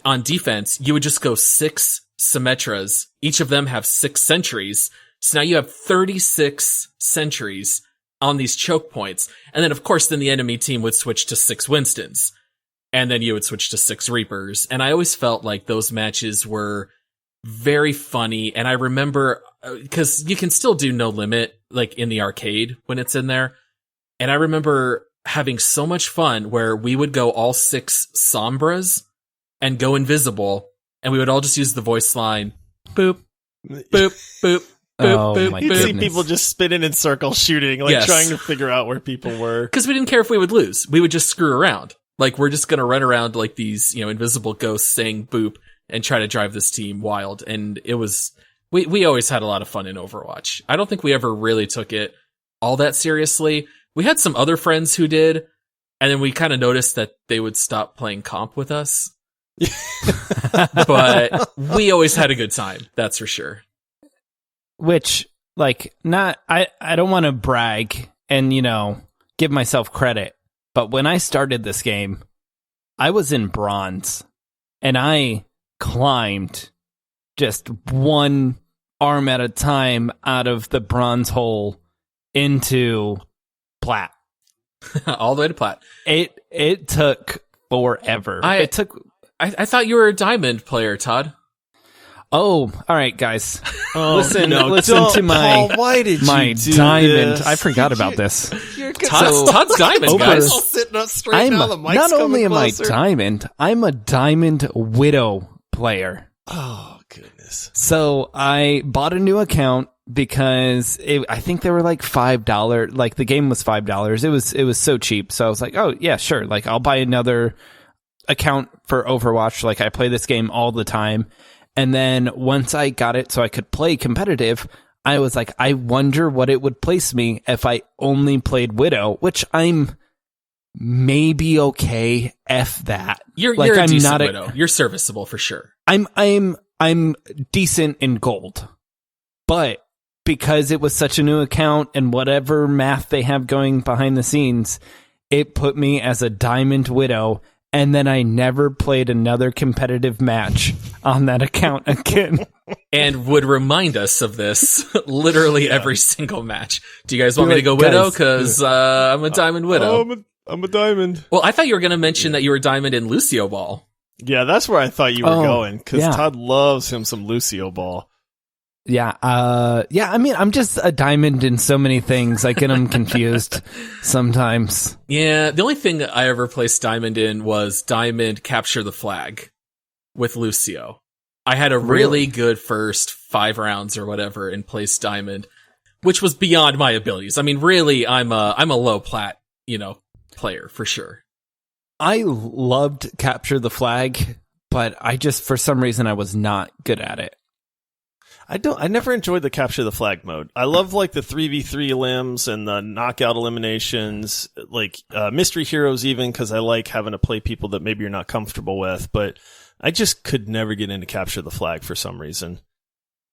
S2: on defense, you would just go 6 Symmetras. Each of them have 6 sentries. So now you have 36 sentries on these choke points. And then, of course, then the enemy team would switch to 6 Winstons. And then you would switch to 6 Reapers. And I always felt like those matches were very funny. And I remember, because you can still do no limit, like in the arcade when it's in there. And I remember having so much fun where we would go all 6 Sombras and go invisible, and we would all just use the voice line, boop, boop, boop, boop, boop.
S1: You'd see people just spinning in circles shooting, trying to figure out where people were.
S2: Because we didn't care if we would lose. We would just screw around. Like, we're just going to run around like these, invisible ghosts saying boop and try to drive this team wild. And it was, we always had a lot of fun in Overwatch. I don't think we ever really took it all that seriously. We had some other friends who did, and then we kind of noticed that they would stop playing comp with us. But we always had a good time, that's for sure.
S3: Which, I don't want to brag and, give myself credit, but when I started this game, I was in bronze, and I climbed just one arm at a time out of the bronze hole into plat.
S2: All the way to plat.
S3: It took forever.
S2: I thought you were a diamond player, Todd.
S3: Oh, all right, guys.
S1: listen
S3: to my
S1: Paul, why did
S3: my
S1: you do
S3: diamond.
S1: this?
S3: I forgot about this.
S2: Todd's diamond, guys.
S1: All sitting up straight now. The mic's
S3: not only am
S1: closer.
S3: I diamond, I'm a diamond widow player.
S1: Oh goodness!
S3: So I bought a new account because I think they were like $5. Like the game was $5. It was so cheap. So I was like, oh yeah, sure. Like I'll buy another account for Overwatch. Like I play this game all the time. And then once I got it so I could play competitive, I was like, I wonder what it would place me if I only played Widow, which I'm maybe okay. F that.
S2: You're a decent Widow. You're serviceable for sure.
S3: I'm decent in gold. But because it was such a new account and whatever math they have going behind the scenes, it put me as a diamond Widow. And then I never played another competitive match on that account again.
S2: And would remind us of this literally every single match. Do you guys want me to go Widow? Because I'm a Diamond Widow.
S1: I'm a diamond.
S2: Well, I thought you were going to mention that you were Diamond in Lucio Ball.
S1: Yeah, that's where I thought you were going. Because Todd loves him some Lucio Ball.
S3: Yeah, I mean, I'm just a diamond in so many things. I get them confused sometimes.
S2: Yeah, the only thing I ever placed diamond in was diamond capture the flag with Lucio. I had a really good first 5 rounds or whatever and placed diamond, which was beyond my abilities. I mean, really, I'm a low plat, player for sure.
S3: I loved capture the flag, but I just, for some reason, I was not good at it.
S1: I never enjoyed the capture the flag mode. I love like the 3v3 limbs and the knockout eliminations, like mystery heroes even, because I like having to play people that maybe you're not comfortable with, but I just could never get into capture the flag for some reason.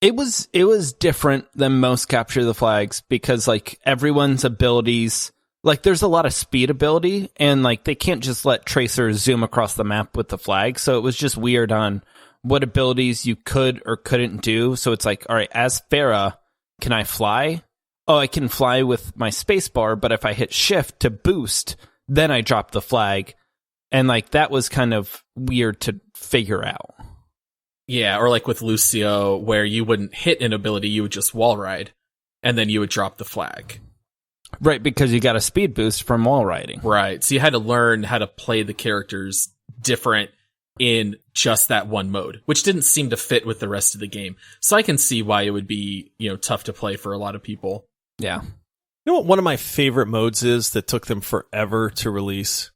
S3: It was different than most capture the flags because like everyone's abilities, like there's a lot of speed ability and like they can't just let tracers zoom across the map with the flag. So it was just weird on what abilities you could or couldn't do. So it's like, all right, as Pharah, can I fly? Oh, I can fly with my spacebar, but if I hit shift to boost, then I drop the flag. And like that was kind of weird to figure out.
S2: Yeah, or like with Lucio, where you wouldn't hit an ability, you would just wall ride, and then you would drop the flag.
S3: Right, because you got a speed boost from wall riding.
S2: Right, so you had to learn how to play the characters different in just that one mode, which didn't seem to fit with the rest of the game. So I can see why it would be, tough to play for a lot of people.
S3: Yeah.
S1: You know what one of my favorite modes is that took them forever to release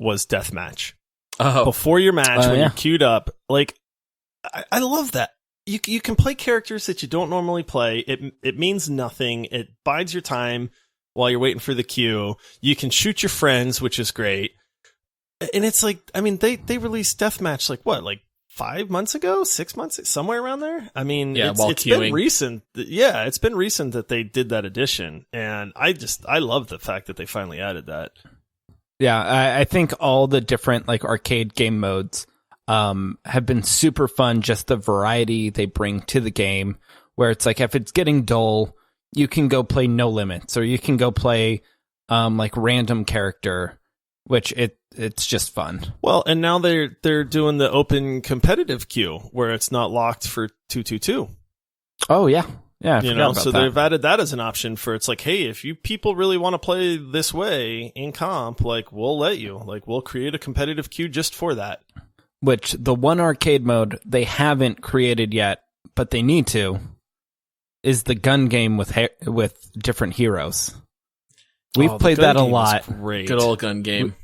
S1: was deathmatch.
S2: Oh.
S1: Before your match, when you're queued up, like, I love that. You can play characters that you don't normally play. It means nothing. It bides your time while you're waiting for the queue. You can shoot your friends, which is great. And it's like, I mean, they released Deathmatch like 5 months ago, 6 months, somewhere around there. I mean, it's been recent. Yeah, it's been recent that they did that addition. And I love the fact that they finally added that.
S3: Yeah, I think all the different like arcade game modes have been super fun. Just the variety they bring to the game where it's like, if it's getting dull, you can go play No Limits or you can go play like random character, which it's just fun.
S1: Well, and now they're doing the open competitive queue where it's not locked for 2-2-2.
S3: Oh yeah, I forgot about
S1: so
S3: that.
S1: They've added that as an option for it's like, hey, if you people really want to play this way in comp, like we'll let you, like we'll create a competitive queue just for that.
S3: Which the one arcade mode they haven't created yet, but they need to, is the gun game with different heroes. We've played that a lot.
S2: Great. Good old gun game.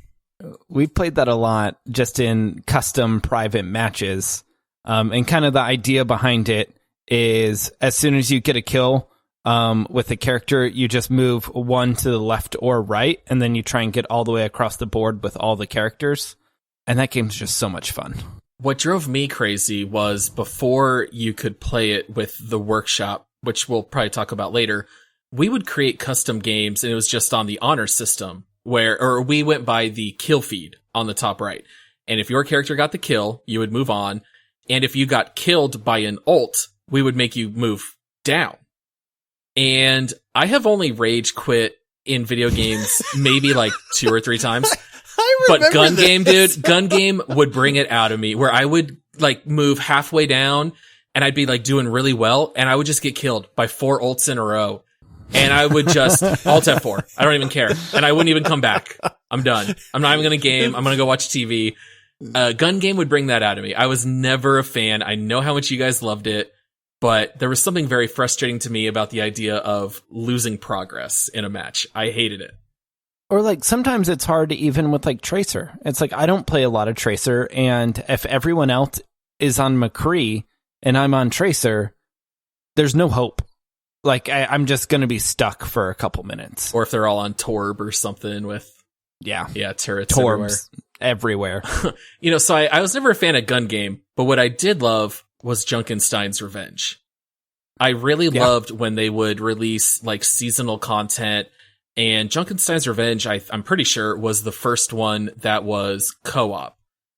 S3: We've played that a lot just in custom private matches. And kind of the idea behind it is as soon as you get a kill with a character, you just move one to the left or right, and then you try and get all the way across the board with all the characters. And that game's just so much fun.
S2: What drove me crazy was before you could play it with the workshop, which we'll probably talk about later, we would create custom games, and it was just on the honor system, or we went by the kill feed on the top right. And if your character got the kill, you would move on. And if you got killed by an ult, we would make you move down. And I have only rage quit in video games maybe like 2 or 3 times. But gun game, dude, gun game would bring it out of me where I would like move halfway down and I'd be like doing really well and I would just get killed by 4 ults in a row. And I would just alt F4. I don't even care. And I wouldn't even come back. I'm done. I'm not even going to game. I'm going to go watch TV. Gun game would bring that out of me. I was never a fan. I know how much you guys loved it, but there was something very frustrating to me about the idea of losing progress in a match. I hated it.
S3: Or like sometimes it's hard even with like Tracer. It's like I don't play a lot of Tracer, and if everyone else is on McCree and I'm on Tracer, there's no hope. Like I'm just going to be stuck for a couple minutes.
S2: Or if they're all on Torb or something with turrets
S3: Torbs everywhere.
S2: So I was never a fan of gun game, but what I did love was Junkenstein's Revenge. I really loved when they would release like seasonal content. And Junkenstein's Revenge, I'm pretty sure, was the first one that was co-op.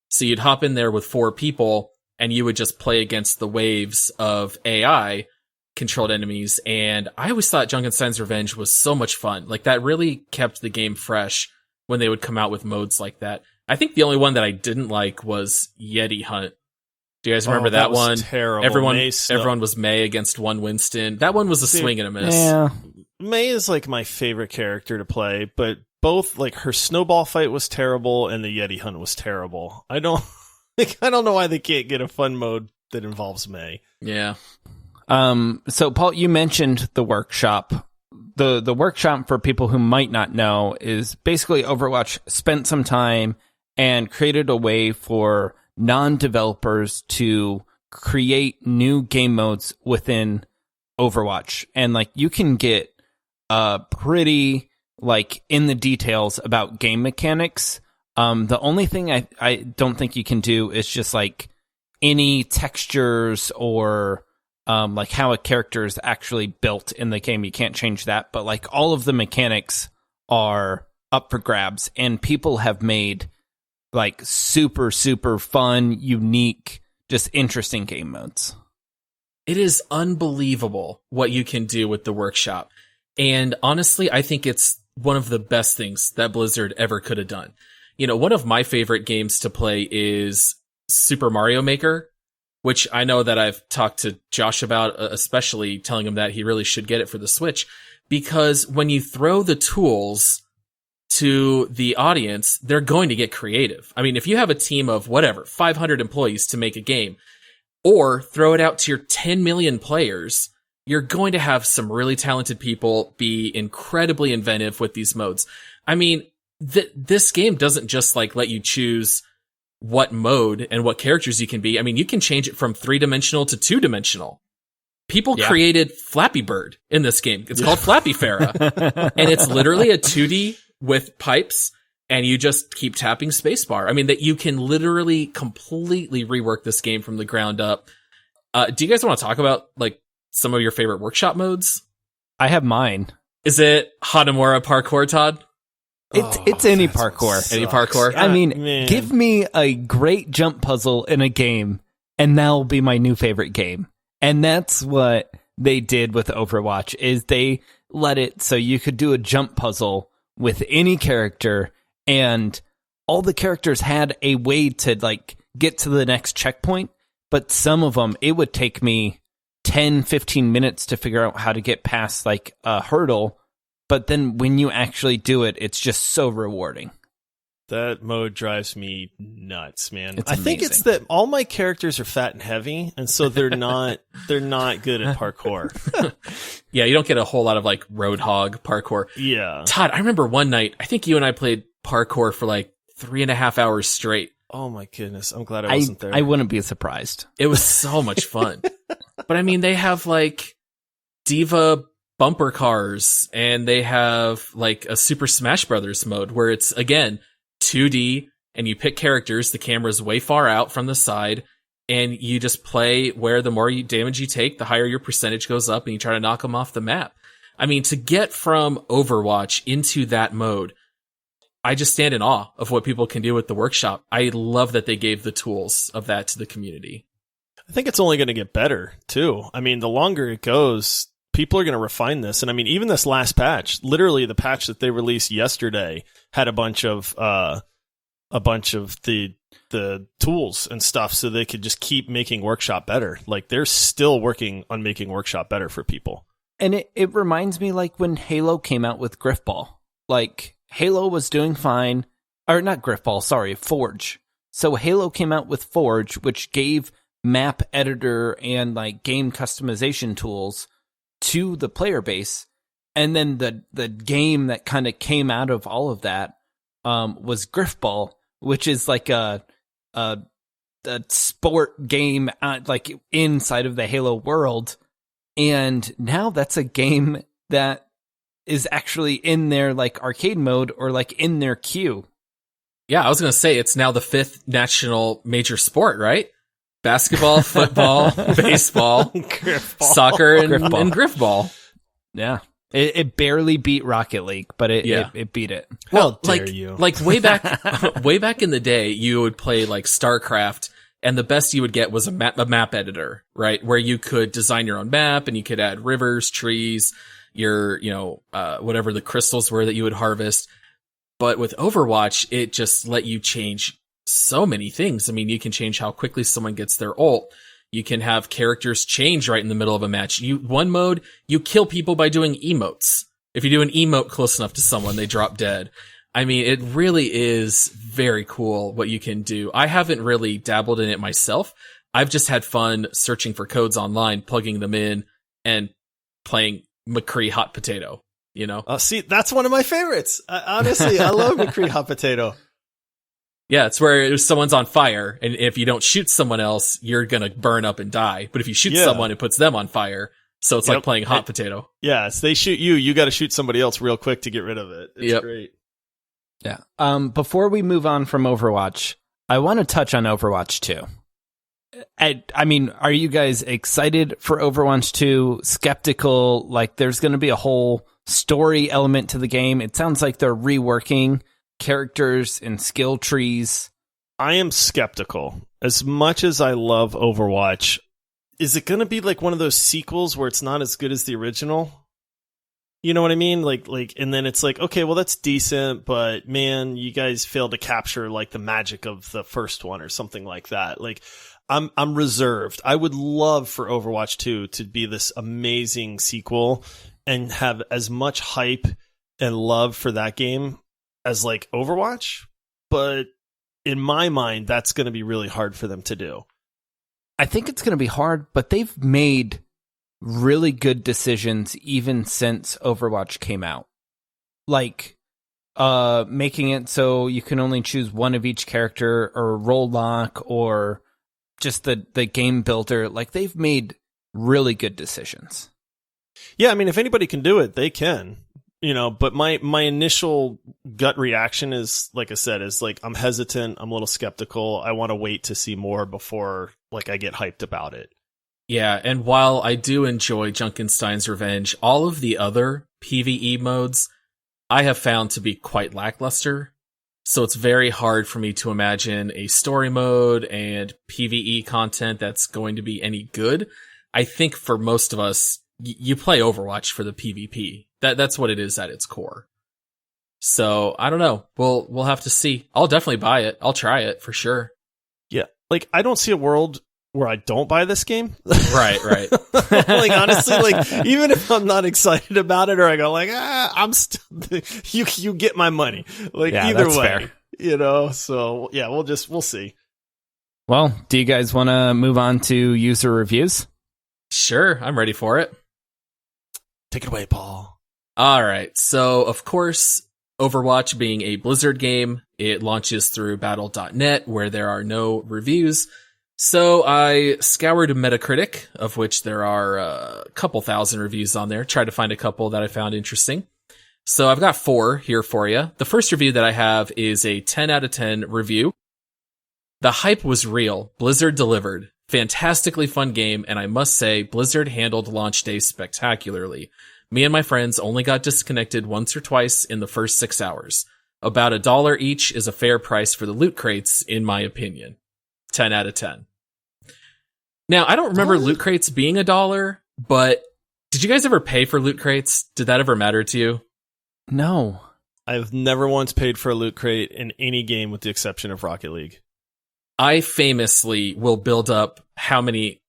S2: So you'd hop in there with 4 people, and you would just play against the waves of AI-controlled enemies. And I always thought Junkenstein's Revenge was so much fun. Like, that really kept the game fresh when they would come out with modes like that. I think the only one that I didn't like was Yeti Hunt. Do you guys remember that one?
S1: Terrible.
S2: Everyone was Mei against one Winston. That one was a swing and a miss.
S3: Yeah.
S1: Mei is like my favorite character to play, but both like her snowball fight was terrible and the Yeti Hunt was terrible. I don't know why they can't get a fun mode that involves Mei.
S2: Yeah.
S3: So Paul, you mentioned the workshop. The workshop, for people who might not know, is basically Overwatch spent some time and created a way for non-developers to create new game modes within Overwatch. And like you can get pretty like in the details about game mechanics. The only thing I don't think you can do is just like any textures or like how a character is actually built in the game. You can't change that, but like all of the mechanics are up for grabs, and people have made like super, super fun, unique, just interesting game modes.
S2: It is unbelievable what you can do with the workshop. And honestly, I think it's one of the best things that Blizzard ever could have done. One of my favorite games to play is Super Mario Maker, which I know that I've talked to Josh about, especially telling him that he really should get it for the Switch, because when you throw the tools to the audience, they're going to get creative. I mean, if you have a team of 500 employees to make a game, or throw it out to your 10 million players, you're going to have some really talented people be incredibly inventive with these modes. I mean, this game doesn't just like let you choose what mode and what characters you can be. I mean, you can change it from 3-dimensional to 2-dimensional. People created Flappy Bird in this game. It's called Flappy Farah. And it's literally a 2D with pipes, and you just keep tapping spacebar. I mean, that you can literally completely rework this game from the ground up. Do you guys want to talk about like some of your favorite workshop modes?
S3: I have mine.
S2: Is it Hanamura parkour, Todd?
S3: It's any parkour.
S2: Any parkour?
S3: I mean, give me a great jump puzzle in a game, and that'll be my new favorite game. And that's what they did with Overwatch, is they let it so you could do a jump puzzle with any character, and all the characters had a way to like get to the next checkpoint, but some of them, it would take me 10-15 minutes to figure out how to get past like a hurdle, but then when you actually do it, it's just so rewarding.
S1: That mode drives me nuts, man.
S3: It's
S1: I think
S3: amazing.
S1: it's that all my characters are fat and heavy, and so they're not good at parkour.
S2: Yeah, you don't get a whole lot of like Roadhog parkour.
S1: Yeah.
S2: Todd, I remember one night, I think you and I played parkour for like 3.5 hours straight.
S1: Oh my goodness. I'm glad I wasn't there.
S3: I wouldn't be surprised.
S2: It was so much fun. But I mean, they have like Diva bumper cars, and they have like a Super Smash Brothers mode where it's, again, 2D, and you pick characters. The camera's way far out from the side, and you just play where the more damage you take, the higher your percentage goes up, and you try to knock them off the map. I mean, to get from Overwatch into that mode, I just stand in awe of what people can do with the workshop. I love that they gave the tools of that to the community.
S1: I think it's only going to get better too. I mean, the longer it goes, people are going to refine this. And I mean, even this last patch, literally the patch that they released yesterday had a bunch of the tools and stuff so they could just keep making Workshop better. Like they're still working on making Workshop better for people.
S3: And it reminds me like when Halo came out with Griffball. Like Halo was doing fine, or not Griffball, sorry, Forge. So Halo came out with Forge, which gave map editor and like game customization tools to the player base. And then the game that kind of came out of all of that was Griffball, which is like a sport game like inside of the Halo world. And now that's a game that is actually in their like arcade mode or like in their queue.
S2: Yeah, I was going to say it's now the 5th national major sport, right? Basketball, football, baseball, soccer, and Griffball.
S3: Yeah. It barely beat Rocket League, but it beat it.
S1: How dare you?
S2: Like way back in the day, you would play like StarCraft, and the best you would get was a map editor, right? Where you could design your own map, and you could add rivers, trees, your whatever the crystals were that you would harvest. But with Overwatch, it just let you change so many things. I mean, you can change how quickly someone gets their ult. You can have characters change right in the middle of a match. One mode, you kill people by doing emotes. If you do an emote close enough to someone, they drop dead. I mean, it really is very cool what you can do. I haven't really dabbled in it myself. I've just had fun searching for codes online, plugging them in, and playing McCree Hot Potato, you know?
S1: See, that's one of my favorites. Honestly, I love McCree Hot Potato.
S2: Yeah, it's where someone's on fire, and if you don't shoot someone else, you're gonna burn up and die. But if you shoot someone, it puts them on fire. So it's like playing hot potato.
S1: Yeah, so they shoot you, you got to shoot somebody else real quick to get rid of it. It's great.
S3: Yeah. Before we move on from Overwatch, I want to touch on Overwatch 2. I mean, are you guys excited for Overwatch 2? Skeptical? Like, there's going to be a whole story element to the game. It sounds like they're reworking characters and skill trees.
S1: I am skeptical. As much as I love Overwatch, is it going to be like one of those sequels where it's not as good as the original? You know what I mean? Like, and then it's like, okay, well, that's decent, but man, you guys failed to capture like the magic of the first one or something like that. Like, I'm reserved. I would love for Overwatch 2 to be this amazing sequel and have as much hype and love for that game as like Overwatch, but in my mind, that's going to be really hard for them to do.
S3: I think it's going to be hard, but they've made really good decisions even since Overwatch came out. Like, making it so you can only choose one of each character, or role lock, or just the game builder. Like, they've made really good decisions.
S1: Yeah, I mean, if anybody can do it, they can. You know, but my initial gut reaction is, like I said, is like, I'm hesitant. I'm a little skeptical. I want to wait to see more before like I get hyped about it.
S2: Yeah, and while I do enjoy Junkenstein's Revenge, all of the other PvE modes I have found to be quite lackluster. So it's very hard for me to imagine a story mode and PvE content that's going to be any good. I think for most of us, you play Overwatch for the PvP. That's what it is at its core. So I don't know. We'll have to see. I'll definitely buy it. I'll try it for sure.
S1: Yeah, like I don't see a world where I don't buy this game.
S2: Right.
S1: Like honestly, like even if I'm not excited about it, or I go like, I'm still you get my money. Like either way, fair. You know. So yeah, we'll see.
S3: Well, do you guys want to move on to user reviews?
S2: Sure, I'm ready for it.
S1: Take it away, Paul.
S2: All right. So, of course, Overwatch being a Blizzard game, it launches through battle.net where there are no reviews. So I scoured Metacritic, of which there are a couple thousand reviews on there. Tried to find a couple that I found interesting. So I've got 4 here for you. The first review that I have is a 10 out of 10 review. The hype was real. Blizzard delivered. Fantastically fun game, and I must say, Blizzard handled launch day spectacularly. Me and my friends only got disconnected once or twice in the first 6 hours. About $1 each is a fair price for the loot crates, in my opinion. 10 out of 10. Now, I don't remember loot crates being $1, but did you guys ever pay for loot crates? Did that ever matter to you?
S3: No.
S1: I've never once paid for a loot crate in any game with the exception of Rocket League.
S2: I famously will build up how many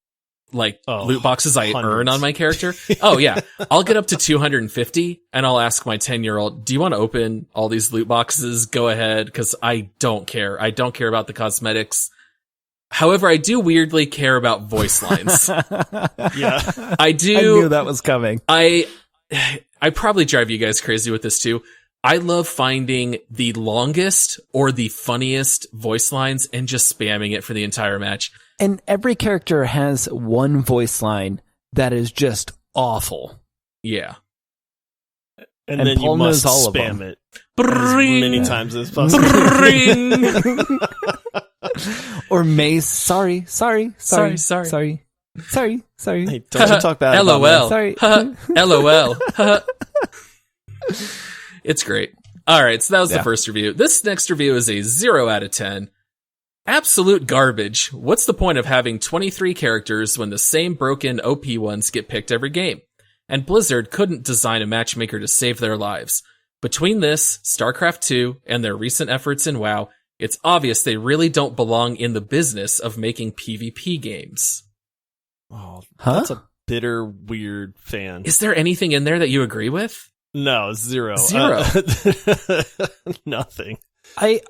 S2: loot boxes I earn on my character. Oh yeah. I'll get up to 250 and I'll ask my 10-year-old, do you want to open all these loot boxes? Go ahead. Cause I don't care. I don't care about the cosmetics. However, I do weirdly care about voice lines.
S1: Yeah.
S2: I do.
S3: I knew that was coming.
S2: I probably drive you guys crazy with this too. I love finding the longest or the funniest voice lines and just spamming it for the entire match.
S3: And every character has one voice line that is just awful.
S2: Yeah.
S1: And then
S3: Paul
S1: you must
S3: knows all of
S1: spam
S3: them.
S1: it as many times as possible.
S3: Or Maze, sorry.
S2: Sorry.
S3: Hey,
S1: don't you talk bad about
S2: LOL.
S3: Sorry.
S2: LOL. It's great. All right, so that was the first review. This next review is a 0 out of 10. Absolute garbage. What's the point of having 23 characters when the same broken OP ones get picked every game? And Blizzard couldn't design a matchmaker to save their lives. Between this, StarCraft 2, and their recent efforts in WoW, it's obvious they really don't belong in the business of making PvP games.
S1: Oh, that's a bitter, weird fan.
S2: Is there anything in there that you agree with?
S1: No, 0. Nothing.
S3: I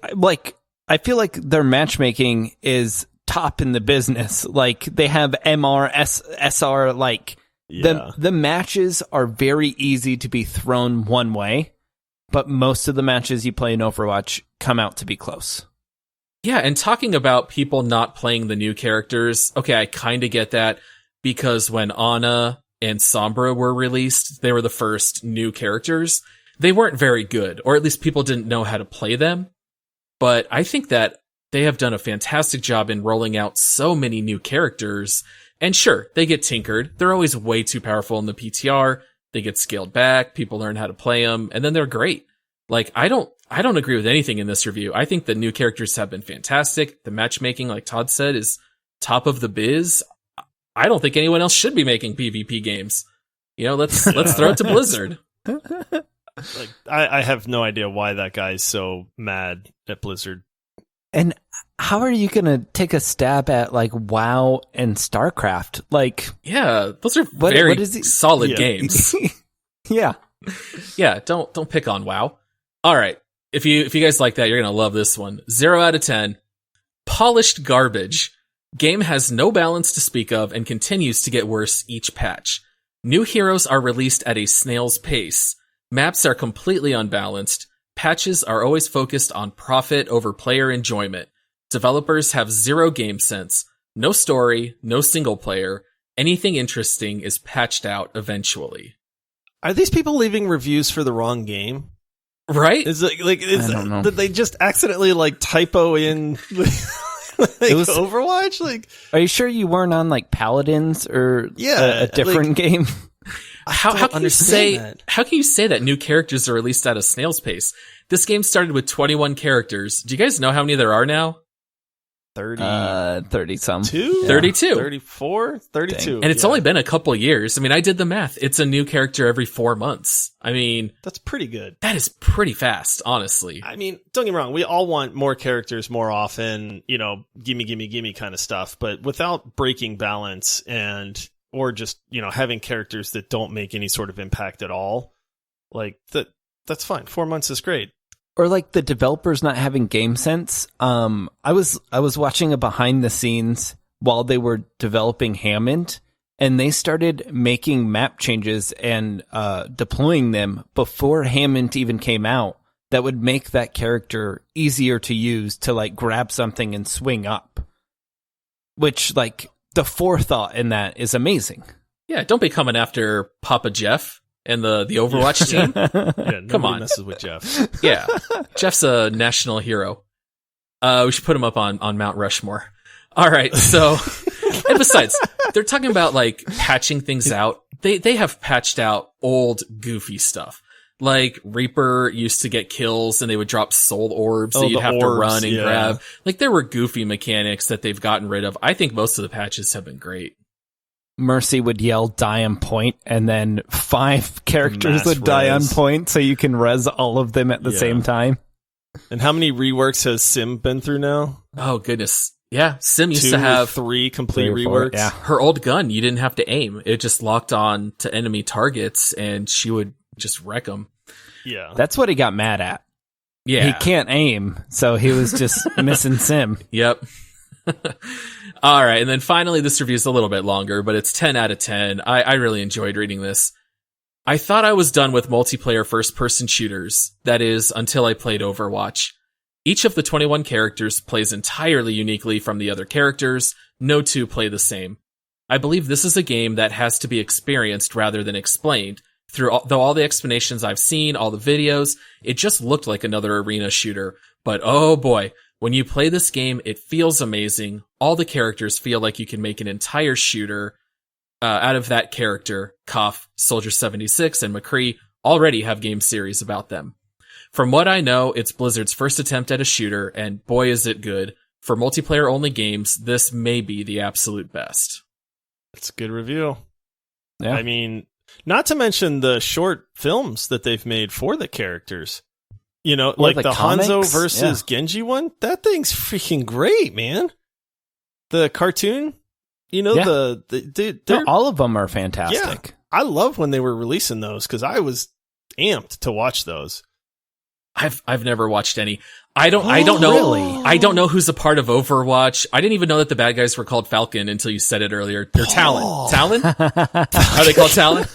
S3: feel like their matchmaking is top in the business. Like they have MR, SR, the matches are very easy to be thrown one way, but most of the matches you play in Overwatch come out to be close.
S2: Yeah, and talking about people not playing the new characters, okay, I kind of get that, because when Ana and Sombra were released, they were the first new characters. They weren't very good, or at least people didn't know how to play them. But I think that they have done a fantastic job in rolling out so many new characters. And sure, they get tinkered. They're always way too powerful in the PTR. They get scaled back. People learn how to play them, and then they're great. Like, I don't agree with anything in this review. I think the new characters have been fantastic. The matchmaking, like Todd said, is top of the biz. I don't think anyone else should be making PvP games. You know, let's throw it to Blizzard.
S1: Like, I have no idea why that guy's so mad at Blizzard.
S3: And how are you going to take a stab at like WoW and StarCraft? Like,
S2: yeah, those are very solid games.
S3: Yeah.
S2: Yeah, don't pick on WoW. All right. If you guys like that, you're going to love this one. 0 out of 10. Polished garbage. Game has no balance to speak of and continues to get worse each patch. New heroes are released at a snail's pace. Maps are completely unbalanced. Patches are always focused on profit over player enjoyment. Developers have zero game sense. No story, no single player. Anything interesting is patched out eventually.
S1: Are these people leaving reviews for the wrong game?
S2: Right?
S1: I don't know. Did they just accidentally typo in Overwatch?
S3: Are you sure you weren't on Paladins or a different game?
S2: How can you say that new characters are released at a snail's pace? This game started with 21 characters. Do you guys know how many there are now?
S3: 30 some.
S2: 32.
S1: 34? 32.
S2: And it's only been a couple years. I mean, I did the math. It's a new character every 4 months. I mean,
S1: that's pretty good.
S2: That is pretty fast, honestly.
S1: I mean, don't get me wrong. We all want more characters more often, gimme kind of stuff, but without breaking balance or just, having characters that don't make any sort of impact at all. That's fine. 4 months is great.
S3: Or the developers not having game sense. I was watching a behind the scenes while they were developing Hammond, and they started making map changes and deploying them before Hammond even came out. That would make that character easier to use to grab something and swing up. Which the forethought in that is amazing.
S2: Yeah, don't be coming after Papa Jeff and the Overwatch team.
S1: Yeah,
S2: come on,
S1: messes with Jeff.
S2: Yeah, Jeff's a national hero. We should put him up on Mount Rushmore. All right, so and besides, they're talking about patching things out. They have patched out old goofy stuff. Like, Reaper used to get kills and they would drop soul orbs that you'd have to run and grab. Like, there were goofy mechanics that they've gotten rid of. I think most of the patches have been great.
S3: Mercy would yell die on point, and then 5 characters would die on point, so you can res all of them at the same time.
S1: And how many reworks has Sim been through now?
S2: Oh, goodness. Yeah, Sim used to have
S1: 3 complete reworks.
S3: Yeah.
S2: Her old gun, you didn't have to aim. It just locked on to enemy targets, and she would just wreck them.
S1: Yeah.
S3: That's what he got mad at.
S2: Yeah.
S3: He can't aim, so he was just missing Sim.
S2: Yep. All right, and then finally, this review's a little bit longer, but it's 10 out of 10. I really enjoyed reading this. I thought I was done with multiplayer first-person shooters. That is, until I played Overwatch. Each of the 21 characters plays entirely uniquely from the other characters. No two play the same. I believe this is a game that has to be experienced rather than explained. Though all the explanations I've seen, all the videos, it just looked like another arena shooter. But oh boy, when you play this game, it feels amazing. All the characters feel like you can make an entire shooter out of that character. Koff, Soldier 76, and McCree already have game series about them. From what I know, it's Blizzard's first attempt at a shooter, and boy is it good. For multiplayer-only games, this may be the absolute best.
S1: It's a good review.
S3: Yeah.
S1: I mean, not to mention the short films that they've made for the characters. You know, like the
S3: comics?
S1: Hanzo versus Genji one. That thing's freaking great, man. The cartoon, you know,
S3: all of them are fantastic.
S1: Yeah, I love when they were releasing those because I was amped to watch those.
S2: I've never watched any. I don't know.
S3: Really?
S2: I don't know who's a part of Overwatch. I didn't even know that the bad guys were called Falcon until you said it earlier. They're Talon. Talon? Are they called Talon?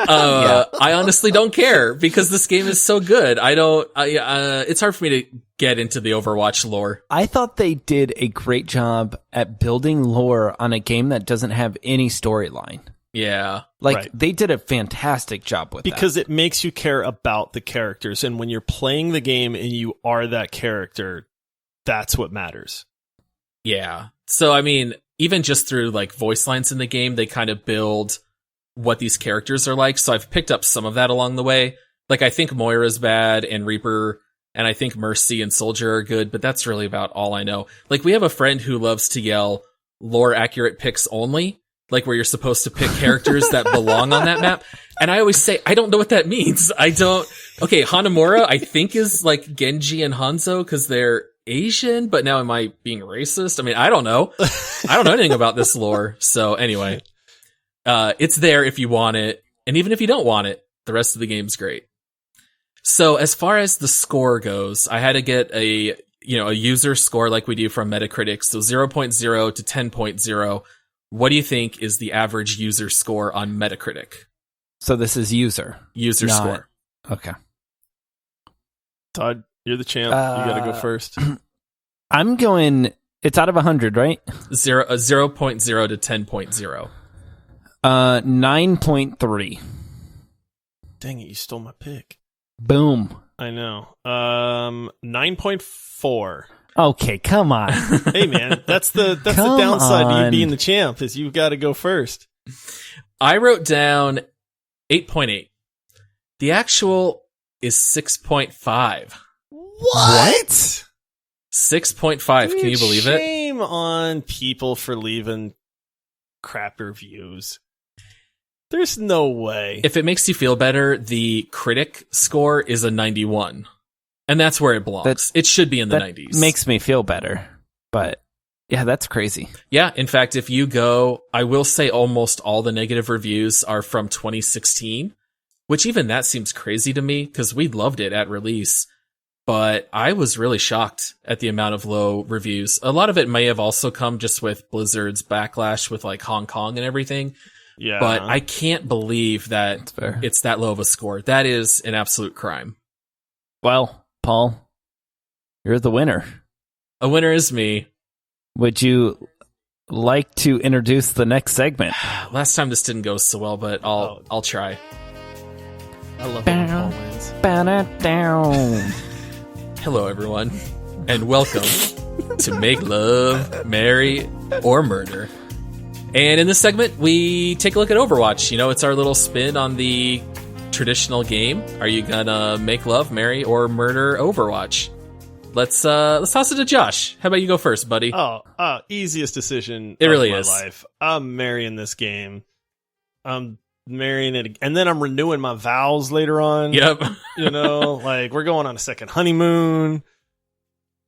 S2: I honestly don't care because this game is so good. It's hard for me to get into the Overwatch lore.
S3: I thought they did a great job at building lore on a game that doesn't have any storyline.
S2: Yeah.
S3: They did a fantastic job with that.
S1: Because it makes you care about the characters. And when you're playing the game and you are that character, that's what matters.
S2: Yeah. So, I mean, even just through like voice lines in the game, they kind of build what these characters are like. So I've picked up some of that along the way. Like, I think Moira's bad and Reaper, and I think Mercy and Soldier are good, but that's really about all I know. Like, we have a friend who loves to yell lore accurate picks only. Like, where you're supposed to pick characters that belong on that map. And I always say, I don't know what that means. Okay, Hanamura, I think, is like Genji and Hanzo because they're Asian, but now am I being racist? I mean, I don't know. I don't know anything about this lore. So anyway, it's there if you want it. And even if you don't want it, the rest of the game's great. So as far as the score goes, I had to get a user score like we do from Metacritic. So 0.0 to 10.0. What do you think is the average user score on Metacritic?
S3: So this is user
S2: score.
S3: Okay.
S1: Todd, you're the champ. You got to go first.
S3: I'm going. It's out of 100, right?
S2: 0.0 to 10.0.
S3: 9.3.
S1: Dang it! You stole my pick.
S3: Boom.
S1: I know. 9.4.
S3: Okay, come on.
S1: Hey man, that's the downside to you being the champ is you've got to go first.
S2: I wrote down 8.8. The actual is 6.5.
S1: What?
S2: 6.5. Can you believe it?
S1: Shame on people for leaving crap reviews. There's no way.
S2: If it makes you feel better, the critic score is a 91. And that's where it belongs. It should be in the 90s.
S3: Makes me feel better. But yeah, that's crazy.
S2: Yeah. In fact, if you go, I will say almost all the negative reviews are from 2016, which even that seems crazy to me because we loved it at release. But I was really shocked at the amount of low reviews. A lot of it may have also come just with Blizzard's backlash with like Hong Kong and everything.
S1: Yeah.
S2: But I can't believe that it's that low of a score. That is an absolute crime.
S3: Well, Paul, you're the winner.
S2: A winner is me.
S3: Would you like to introduce the next segment?
S2: Last time this didn't go so well, but I'll try.
S1: I love it when Paul wins.
S3: Down.
S2: Hello, everyone, and welcome to Make Love, Marry, or Murder. And in this segment, we take a look at Overwatch. You know, it's our little spin on the traditional game. Are you gonna make love, marry, or murder Overwatch? Let's toss it to Josh. How about you go first, buddy?
S1: Easiest decision
S2: it
S1: of
S2: really
S1: my
S2: is.
S1: life. I'm marrying this game. I'm marrying it, and then I'm renewing my vows later on.
S2: Yep.
S1: Like we're going on a second honeymoon.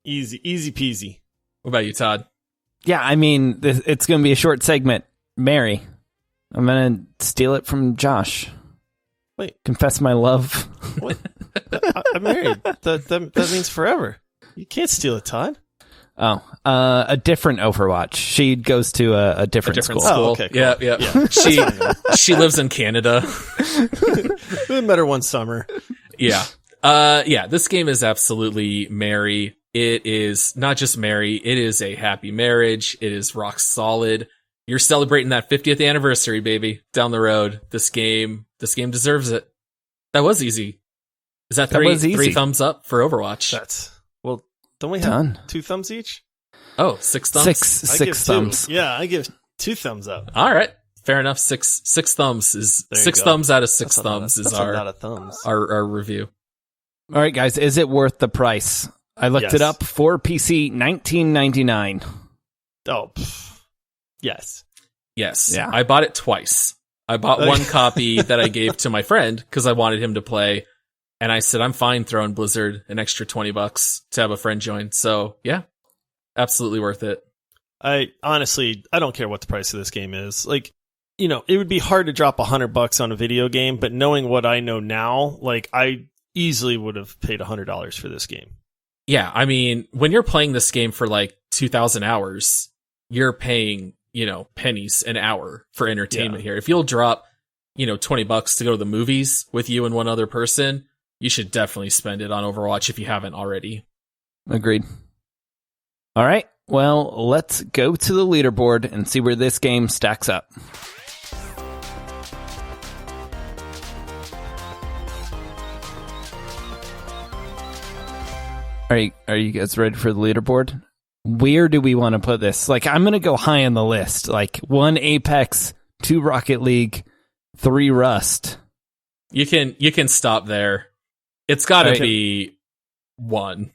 S1: Easy peasy.
S2: What about you, Todd?
S3: Yeah, I mean, it's going to be a short segment. Mary. I'm going to steal it from Josh.
S1: Wait.
S3: Confess my love.
S1: What? I'm married. That means forever. You can't steal it, Todd.
S3: Oh, a different Overwatch. She goes to a different school.
S2: school.
S1: Oh, okay, cool.
S2: Yeah. She lives in Canada.
S1: We met her one summer.
S2: Yeah. This game is absolutely Mary. It is not just Mary. It is a happy marriage. It is rock solid. You're celebrating that 50th anniversary, baby, down the road. This game deserves it. That was easy. Is that three thumbs up for Overwatch?
S1: Don't we have 2 thumbs each?
S2: Oh, 6 thumbs?
S3: Six thumbs.
S1: Yeah, I give 2 thumbs up.
S2: All right. Fair enough. Six thumbs is 6 thumbs out of 6 thumbs is our review.
S3: All right, guys. Is it worth the price? I looked it up for PC, $19.99.
S1: Oh, yes.
S2: Yes.
S3: Yeah.
S2: I bought it twice. I bought one copy that I gave to my friend because I wanted him to play. And I said, I'm fine throwing Blizzard an extra $20 to have a friend join. So yeah, absolutely worth it.
S1: I don't care what the price of this game is. Like, it would be hard to drop $100 on a video game, but knowing what I know now, like I easily would have paid $100 for this game.
S2: Yeah. I mean, when you're playing this game for like 2,000 hours, you're paying, pennies an hour for entertainment here. If you'll drop, $20 to go to the movies with you and one other person, you should definitely spend it on Overwatch if you haven't already.
S3: Agreed. All right. Well, let's go to the leaderboard and see where this game stacks up. Are you guys ready for the leaderboard? Where do we want to put this? Like, I'm going to go high on the list. Like 1 Apex, 2 Rocket League, 3 Rust.
S2: You can stop there. It's got to be 1.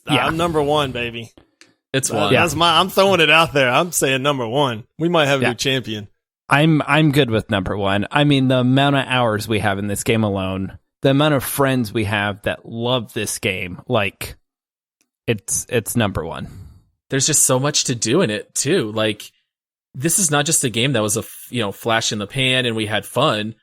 S1: I'm number 1, baby.
S2: It's 1.
S1: I'm throwing it out there. I'm saying number 1. We might have a new champion.
S3: I'm good with number 1. I mean, the amount of hours we have in this game alone, the amount of friends we have that love this game, like it's number 1.
S2: There's just so much to do in it too. Like, this is not just a game that was a flash in the pan and we had fun.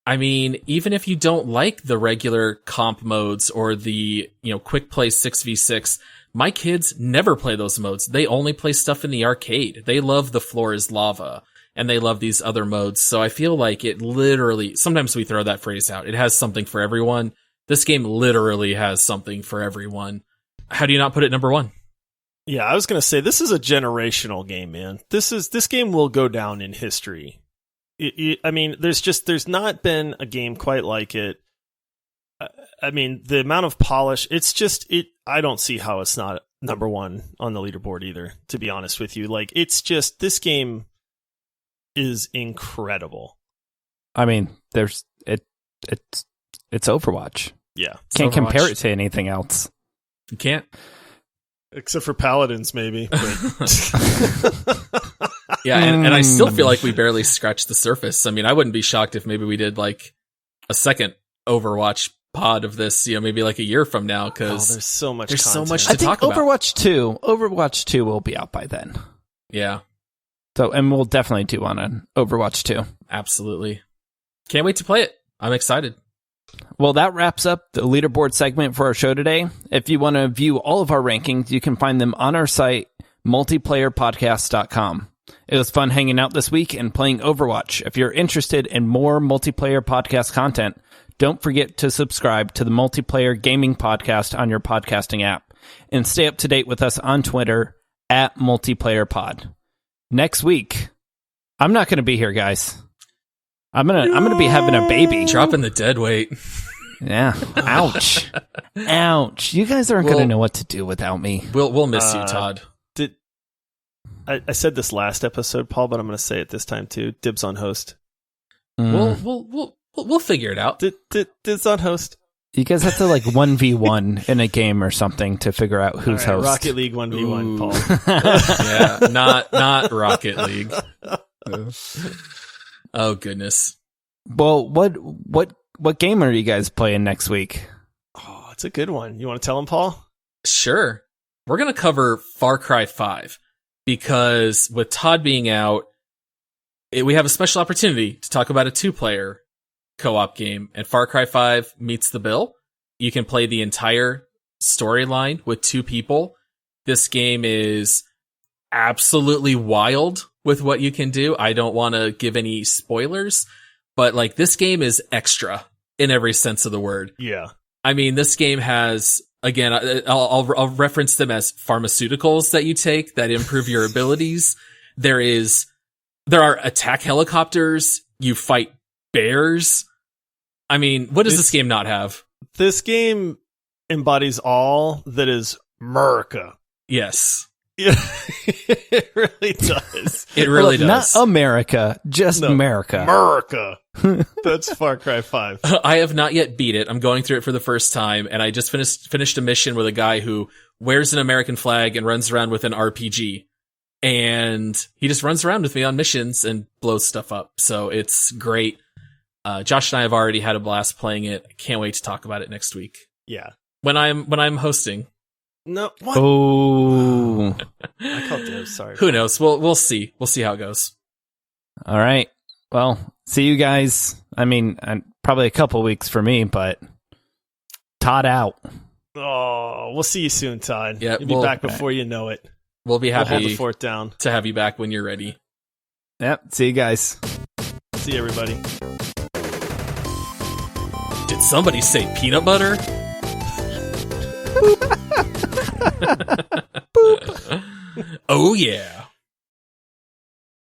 S2: I mean, even if you don't like the regular comp modes or the, quick play 6v6, my kids never play those modes. They only play stuff in the arcade. They love the floor is lava and they love these other modes. So I feel like it literally, sometimes we throw that phrase out. It has something for everyone. This game literally has something for everyone. How do you not put it number 1?
S1: Yeah, I was going to say, this is a generational game, man. This game will go down in history. I mean, there's not been a game quite like it. I mean, the amount of polish, I don't see how it's not number 1 on the leaderboard either, to be honest with you. Like, this game is incredible.
S3: I mean, it's Overwatch.
S1: Yeah.
S3: Can't compare it to anything else.
S2: You can't.
S1: Except for Paladins, maybe.
S2: Yeah, and I still feel like we barely scratched the surface. I mean, I wouldn't be shocked if maybe we did like a second Overwatch pod of this, maybe like a year from now, because
S1: there's so much
S2: to
S3: I
S2: talk
S3: think Overwatch 2 will be out by then.
S2: Yeah.
S3: So, and we'll definitely do one on Overwatch 2.
S2: Absolutely. Can't wait to play it. I'm excited.
S3: Well, that wraps up the leaderboard segment for our show today. If you want to view all of our rankings, you can find them on our site, multiplayerpodcast.com. It was fun hanging out this week and playing Overwatch. If you're interested in more multiplayer podcast content, don't forget to subscribe to the Multiplayer Gaming Podcast on your podcasting app and stay up to date with us on Twitter @multiplayerpod. Next week, I'm not going to be here, guys. I'm gonna be having a baby.
S2: Dropping the dead weight.
S3: Yeah. Ouch. Ouch. You guys aren't going to know what to do without me.
S2: We'll miss you, Todd.
S1: I said this last episode, Paul, but I'm going to say it this time too. Dibs on host.
S2: We'll We'll figure it out.
S1: It's on host.
S3: You guys have to 1v1 in a game or something to figure out who's
S1: All right,
S3: host.
S1: Rocket League 1v1, Paul.
S2: Yeah, not Rocket League. Oh goodness.
S3: Well, what game are you guys playing next week?
S1: Oh, it's a good one. You want to tell him, Paul?
S2: Sure. We're going to cover Far Cry 5 because with Todd being out, we have a special opportunity to talk about a 2-player co-op game, and Far Cry 5 meets the bill. You can play the entire storyline with 2 people. This game is absolutely wild with what you can do. I don't want to give any spoilers, but this game is extra in every sense of the word.
S1: Yeah.
S2: I mean, this game has, again, I'll reference them as pharmaceuticals that you take that improve your abilities. There are attack helicopters. You fight bears. I mean, what does this game not have?
S1: This game embodies all that is America.
S2: Yes.
S1: Yeah, it really does.
S2: It really does.
S3: Not America, just America.
S1: America. That's Far Cry 5.
S2: I have not yet beat it. I'm going through it for the first time, and I just finished a mission with a guy who wears an American flag and runs around with an RPG. And he just runs around with me on missions and blows stuff up. So it's great. Josh and I have already had a blast playing it. I can't wait to talk about it next week.
S1: Yeah.
S2: When I'm hosting.
S1: No. What?
S3: Oh.
S1: I called dibs. Sorry.
S2: Who knows? We'll see. We'll see how it goes.
S3: All right. Well, see you guys. I mean, probably a couple weeks for me, but Todd out.
S1: Oh, we'll see you soon, Todd.
S2: Yeah,
S1: You'll be back before you know it.
S2: We'll be happy
S1: hold the fort down
S2: to have you back when you're ready.
S3: Yep. See you guys.
S1: See you, everybody.
S2: Did somebody say peanut butter?
S3: Boop.
S2: Oh, yeah.